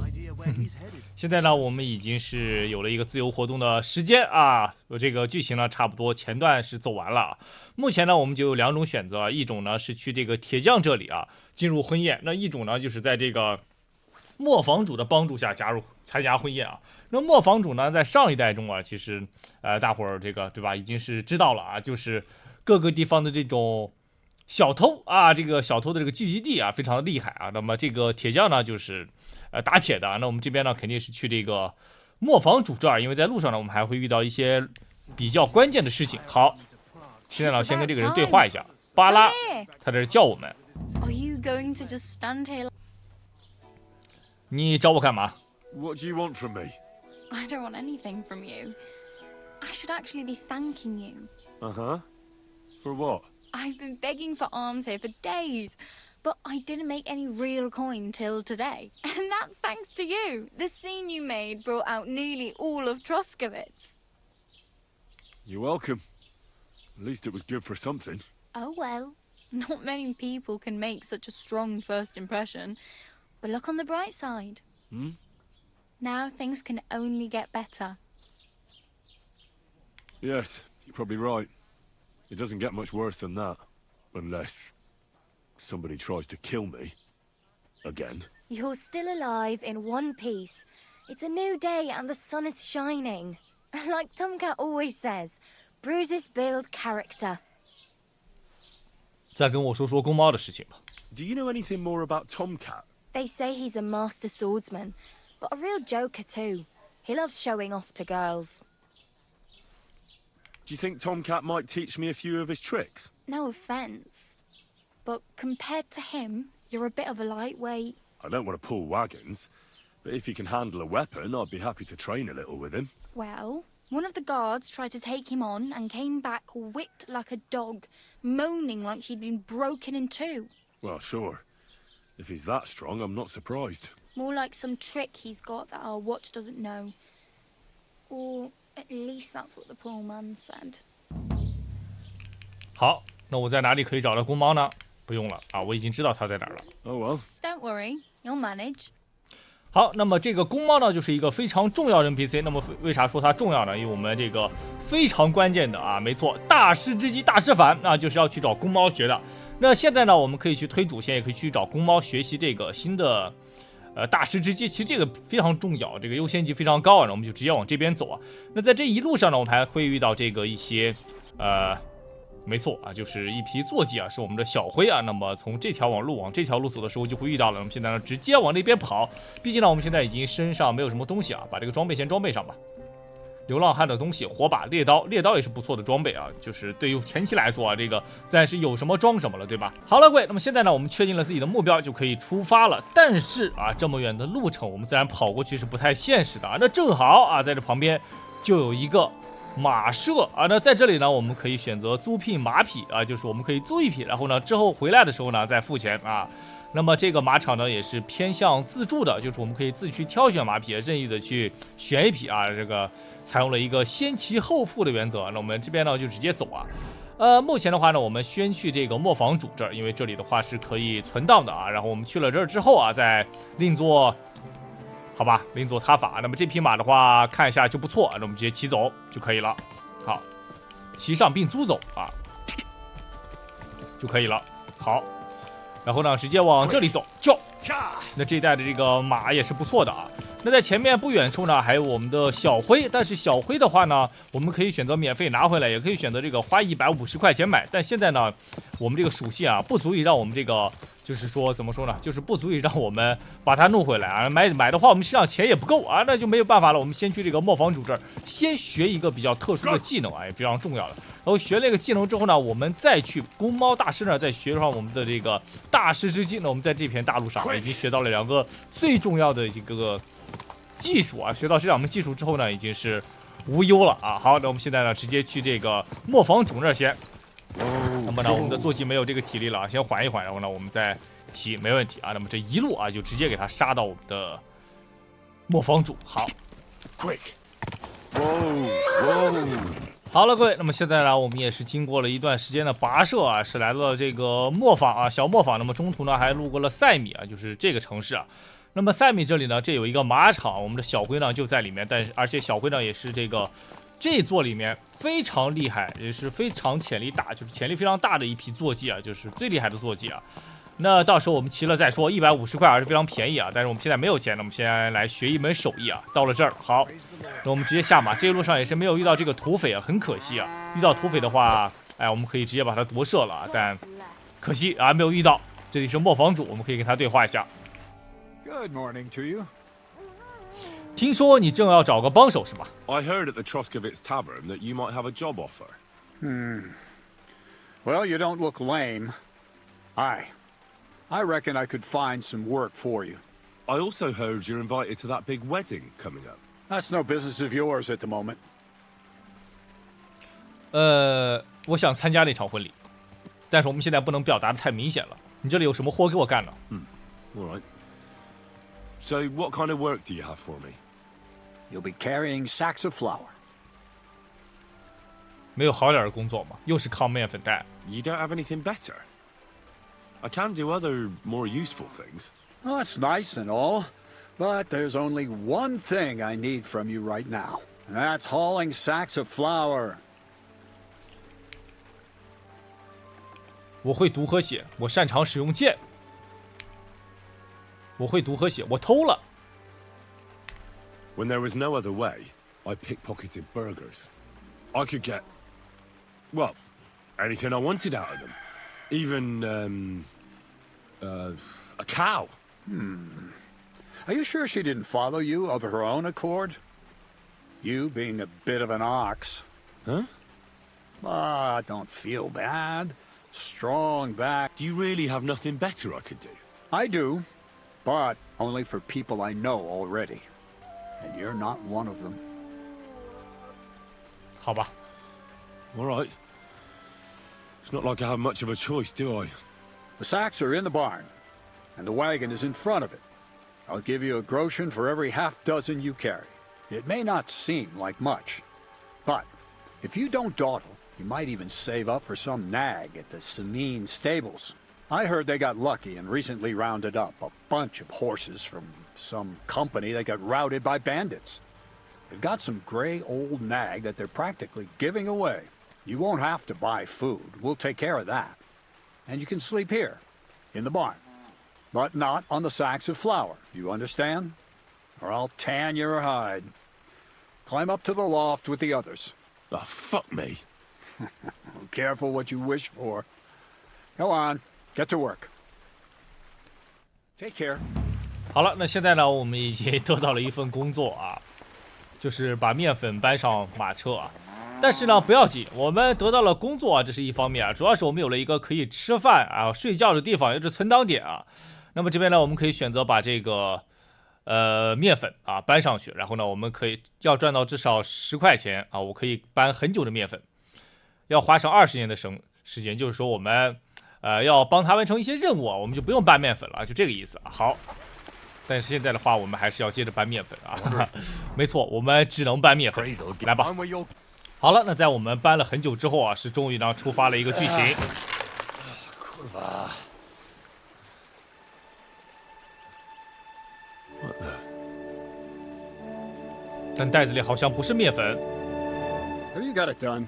现在呢，我们已经是有了一个自由活动的时间啊。这个剧情呢，差不多前段是走完了。目前呢，我们就有两种选择，一种呢是去这个铁匠这里啊进入婚宴，那一种呢就是在这个磨坊主的帮助下参加婚宴啊。那磨坊主呢，在上一代中啊，其实大伙儿这个对吧，已经是知道了啊，就是各个地方的这种小偷啊，这个小偷的这个聚集地啊，非常的厉害啊。那么这个铁匠呢，就是打铁的。那我们这边呢，肯定是去这个磨坊主这儿，因为在路上呢，我们还会遇到一些比较关键的事情。好，现在呢，先跟这个人对话一下。巴拉，他在这叫我们。Are you going to just stand here? 你找我干嘛 What do you want from me? I don't want anything from you. I should actually be thanking you. Uh-huh. For what? I've been begging for alms here for days, but I didn't make any real coin till today. And that's thanks to you. The scene you made brought out nearly all of Troskowitz. You're welcome. At least it was good for something. Oh well, not many people can make such a strong first impression. But look on the bright side. Hmm? Now things can only get better. Yes, you're probably right. It doesn't get much worse than that. Unless somebody tries to kill me. Again. You're still alive in one piece. It's a new day and the sun is shining. Like Tomcat always says, bruises build character. 再跟我说说公猫的事情吧。Do you know anything more about Tomcat? They say he's a master swordsman, but a real joker too. He loves showing off to girls. Do you think Tomcat might teach me a few of his tricks? No offense, but compared to him, you're a bit of a lightweight. I don't want to pull wagons, but if he can handle a weapon, I'd be happy to train a little with him. Well, one of the guards tried to take him on and came back whipped like a dog, moaning like he'd been broken in two. Well, sure. If he's that strong, I'm not surprised. More like some trick he's got that our watch doesn't know. Or at least that's what the poor man said. 好，那我在哪里可以找到公猫呢？不用了啊，我已经知道它在哪儿了。Oh well. Don't worry, you'll manage. 好，那么这个公猫呢，就是一个非常重要的 NPC。那么为啥说它重要呢？因为我们这个非常关键的啊，没错，大师之击大师反啊，就是要去找公猫学的。那现在呢，我们可以去推主线，也可以去找公猫学习这个新的大师之击。其实这个非常重要，这个优先级非常高啊。那我们就直接往这边走啊。那在这一路上呢，我们还会遇到这个一些没错啊，就是一批坐骑啊，是我们的小灰啊。那么从这条路往这条路走的时候就会遇到了。那么现在呢，直接往那边跑。毕竟呢，我们现在已经身上没有什么东西啊，把这个装备先装备上吧。流浪汉的东西，火把、猎刀，猎刀也是不错的装备啊。就是对于前期来说啊，这个暂时有什么装什么了，对吧？好了，各位，那么现在呢，我们确定了自己的目标，就可以出发了。但是啊，这么远的路程，我们自然跑过去是不太现实的啊。那正好啊，在这旁边就有一个马舍啊，那在这里呢，我们可以选择租聘马匹啊，就是我们可以租一匹，然后呢，之后回来的时候呢再付钱啊。那么这个马场呢也是偏向自助的，就是我们可以自己去挑选马匹，任意的去选一匹啊。这个采用了一个先骑后付的原则。那我们这边呢就直接走啊。目前的话呢，我们先去这个磨坊主这儿，因为这里的话是可以存档的啊。然后我们去了这儿之后啊，再另做。好吧，另做他法。那么这匹马的话，看一下就不错，那我们直接骑走就可以了。好，骑上并租走啊，就可以了。好，然后呢，直接往这里走，就。那这一代的这个马也是不错的啊。那在前面不远处呢，还有我们的小灰，但是小灰的话呢，我们可以选择免费拿回来，也可以选择这个花150块钱买。但现在呢，我们这个属性啊，不足以让我们这个。就是说，怎么说呢？就是不足以让我们把它弄回来啊！买的话，我们身上钱也不够啊，那就没有办法了。我们先去这个磨坊主这儿，先学一个比较特殊的技能啊，也非常重要的。然后学了一个技能之后呢，我们再去公猫大师那儿再学上我们的这个大师之击。那我们在这片大陆上已经学到了2个最重要的一个技术啊！学到这2门技术之后呢，已经是无忧了啊！好，那我们现在呢，直接去这个磨坊主那儿先。那么呢，我们的坐骑没有这个体力了，先缓一缓，然后呢，我们再骑，没问题啊。那么这一路啊，就直接给他杀到我们的磨坊主。好 ，quick， 好了，各位，那么现在呢，我们也是经过了一段时间的跋涉啊，是来到了这个磨坊啊，小磨坊。那么中途呢，还路过了塞米啊，就是这个城市啊。那么塞米这里呢，这有一个马场，我们的小灰呢就在里面，而且小灰呢也是这座里面非常厉害，也是非常潜力大，就是潜力非常大的一批坐骑啊，就是最厉害的坐骑啊。那到时候我们骑了再说，150块还是非常便宜啊。但是我们现在没有钱，那我们现在来学一门手艺啊。到了这儿，好，那我们直接下马。这一路上也是没有遇到这个土匪啊，很可惜啊。遇到土匪的话，哎，我们可以直接把他夺舍了啊。但可惜啊，没有遇到。这里是磨坊主，我们可以跟他对话一下。Good morning to you. 听说你正要找个帮手是吧 I heard at the Troskowitz Tavern that you might have a job offer. Well, you don't look lame. I reckon I could find some work for you. I also heard you're invited to that big wedding coming up. That's no business of yours at the moment. 我想参加那场婚礼。但是我们现在不能表达的太明显了。你这里有什么活给我干呢All right. So, what kind of work do you have for me? You'll be carrying sacks of flour. 没有好点的工作吗？又是扛面粉袋。You don't have anything better? I can do other, more useful things. Oh, that's nice and all, but there's only one thing I need from you right now, and that's hauling sacks of flour. 我会读和写，我擅长使用剑。我会读和写，我偷了。When there was no other way, I pickpocketed burgers. I could get, well, anything I wanted out of them. Even, a cow. Are you sure she didn't follow you of her own accord? You being a bit of an ox. Huh? Ah, don't feel bad. Strong back. Do you really have nothing better I could do? I do, but only for people I know already. And you're not one of them. 好吧。 All right. It's not like I have much of a choice, do I? The sacks are in the barn, and the wagon is in front of it. I'll give you a groschen for every half dozen you carry. It may not seem like much, but if you don't dawdle, you might even save up for some nag at the Sameen stables. I heard they got lucky and recently rounded up a bunch of horses from some company that got routed by bandits. They've got some gray old nag that they're practically giving away. You won't have to buy food. We'll take care of that. And you can sleep here, in the barn. But not on the sacks of flour, you understand? Or I'll tan your hide. Climb up to the loft with the others. Oh, fuck me. Careful what you wish for. Go on, get to work. Take care. 好了，那现在呢，我们已经得到了一份工作啊，就是把面粉搬上马车啊。但是呢，不要紧，我们得到了工作啊，这是一方面啊，主要是我们有了一个可以吃饭啊、睡觉的地方，也是存档点啊。那么这边呢，我们可以选择把这个面粉啊搬上去，然后呢，我们可以要赚到至少10块钱啊，我可以搬很久的面粉，要花上20年的时间，就是说我们要帮他完成一些任务啊，我们就不用搬面粉了，就这个意思啊。好。但是现在的话，我们还是要接着搬面粉啊。没错，我们只能搬面粉。来吧。好了，那在我们搬了很久之后啊，是终于呢触发了一个剧情。但袋子里好像不是面粉。Have you got it done?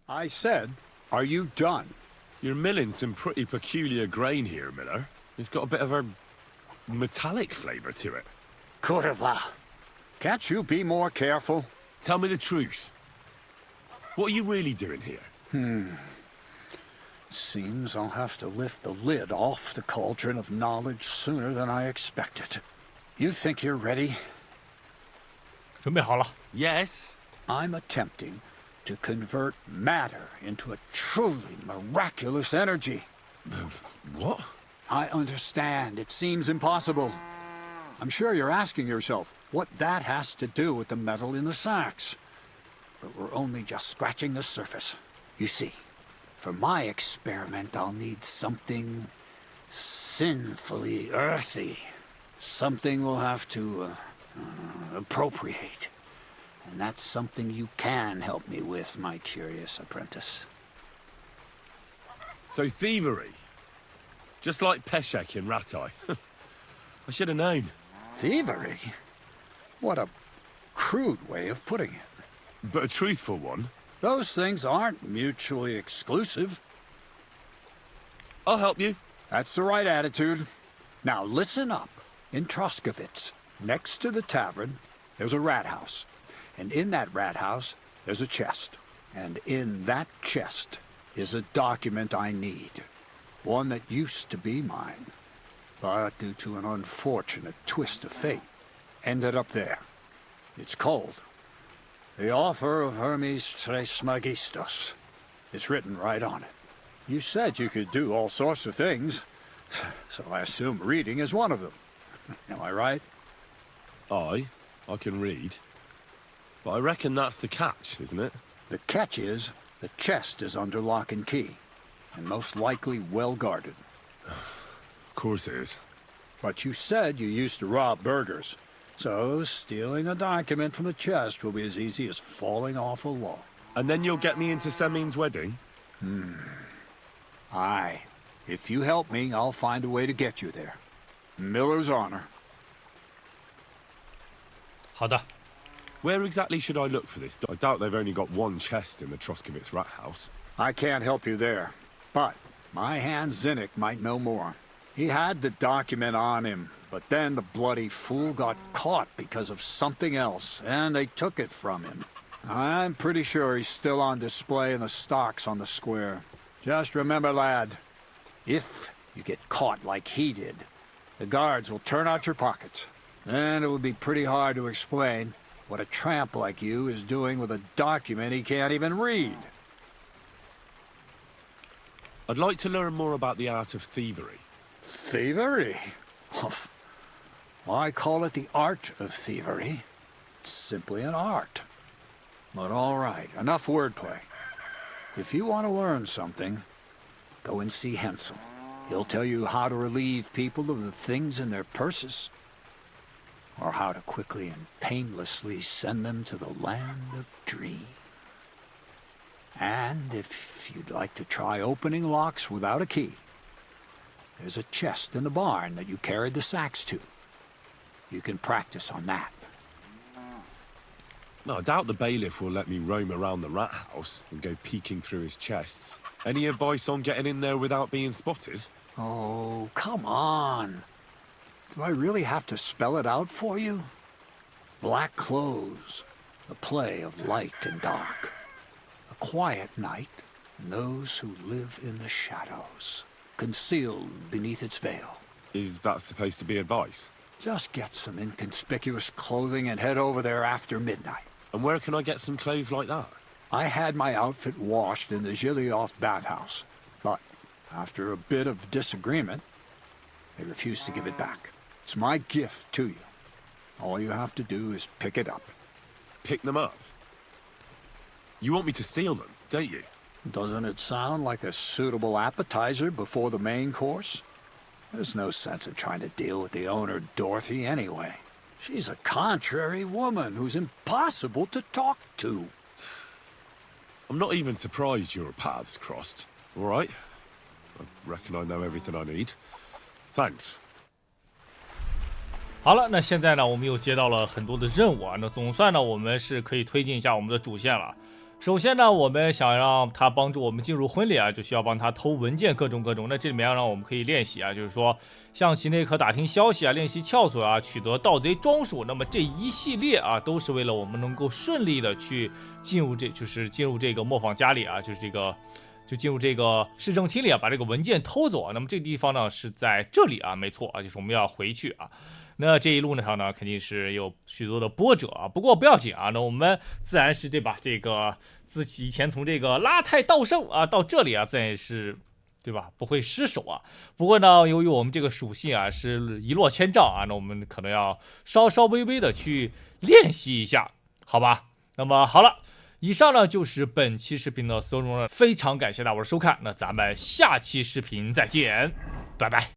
I said, are you done? You're milling some pretty peculiar grain here, Miller. It's got a bit of a metallic flavor to it. Kurva. Can't you be more careful? Tell me the truth. What are you really doing here? Seems I'll have to lift the lid off the cauldron of knowledge sooner than I expected. You think you're ready? 准备好了。 Yes. I'm attempting to convert matter into a truly miraculous energy. What? I understand. It seems impossible. I'm sure you're asking yourself what that has to do with the metal in the sacks. But we're only just scratching the surface. You see, for my experiment, I'll need something sinfully earthy. Something we'll have to appropriate. And that's something you can help me with, my curious apprentice. So thievery. Just like Peshek in Ratai. I should have known. Thievery? What a crude way of putting it. But a truthful one. Those things aren't mutually exclusive. I'll help you. That's the right attitude. Now listen up. In Troskovitz, next to the tavern, there's a rat house. And in that rat house, there's a chest. And in that chest is a document I need. One that used to be mine. But due to an unfortunate twist of fate, ended up there. It's called The Offer of Hermes Trismegistos. It's written right on it. You said you could do all sorts of things, so I assume reading is one of them. Am I right? I can read. But I reckon that's the catch, isn't it? The catch is the chest is under lock and key, and most likely well guarded. Of course it is. But you said you used to rob burgers, so stealing a document from the chest will be as easy as falling off a log. And then you'll get me into Semin's wedding? Aye. If you help me, I'll find a way to get you there. Miller's honor. 好的。 Where exactly should I look for this? I doubt they've only got one chest in the Troskovitz rat house. I can't help you there, but my hand Zinnik might know more. He had the document on him, but then the bloody fool got caught because of something else, and they took it from him. I'm pretty sure he's still on display in the stocks on the square. Just remember, lad, if you get caught like he did, the guards will turn out your pockets. Then it would be pretty hard to explain what a tramp like you is doing with a document he can't even read. I'd like to learn more about the art of thievery. Thievery? Why call it the art of thievery? It's simply an art. But all right, enough wordplay. If you want to learn something, go and see Hensel. He'll tell you how to relieve people of the things in their purses, or how to quickly and painlessly send them to the land of dreams. And if you'd like to try opening locks without a key, there's a chest in the barn that you carried the sacks to. You can practice on that. No, I doubt the bailiff will let me roam around the rat house and go peeking through his chests. Any advice on getting in there without being spotted? Oh, come on. Do I really have to spell it out for you? Black clothes, the play of light and dark. A quiet night, and those who live in the shadows, concealed beneath its veil. Is that supposed to be advice? Just get some inconspicuous clothing and head over there after midnight. And where can I get some clothes like that? I had my outfit washed in the Gilioff bathhouse, but after a bit of disagreement, they refused to give it back. It's my gift to you. All you have to do is pick it up. Pick them up? You want me to steal them, don't you? Doesn't it sound like a suitable appetizer before the main course? There's no sense in trying to deal with the owner, Dorothy, anyway. She's a contrary woman who's impossible to talk to. I'm not even surprised your paths crossed, all right? I reckon I know everything I need. Thanks. 好了，那现在呢，我们又接到了很多的任务啊，那总算呢，我们是可以推进一下我们的主线了。首先呢，我们想让他帮助我们进入婚礼啊，就需要帮他偷文件，各种。那这里面让我们可以练习啊，就是说向其内可打听消息啊，练习撬锁啊，取得盗贼装束。那么这一系列啊，都是为了我们能够顺利的去进入这个磨坊家里啊，就进入这个市政厅里啊，把这个文件偷走啊。那么这个地方呢是在这里啊，没错啊，就是我们要回去啊。那这一路上呢，肯定是有许多的波折啊，不过不要紧啊，那我们自然是对吧？这个自己以前从这个拉太道圣啊到这里啊，自然也是对吧？不会失手啊。不过呢，由于我们这个属性啊是一落千丈啊，那我们可能要稍微的去练习一下，好吧？那么好了，以上呢就是本期视频的所有内容了，非常感谢大伙的收看，那咱们下期视频再见，拜拜。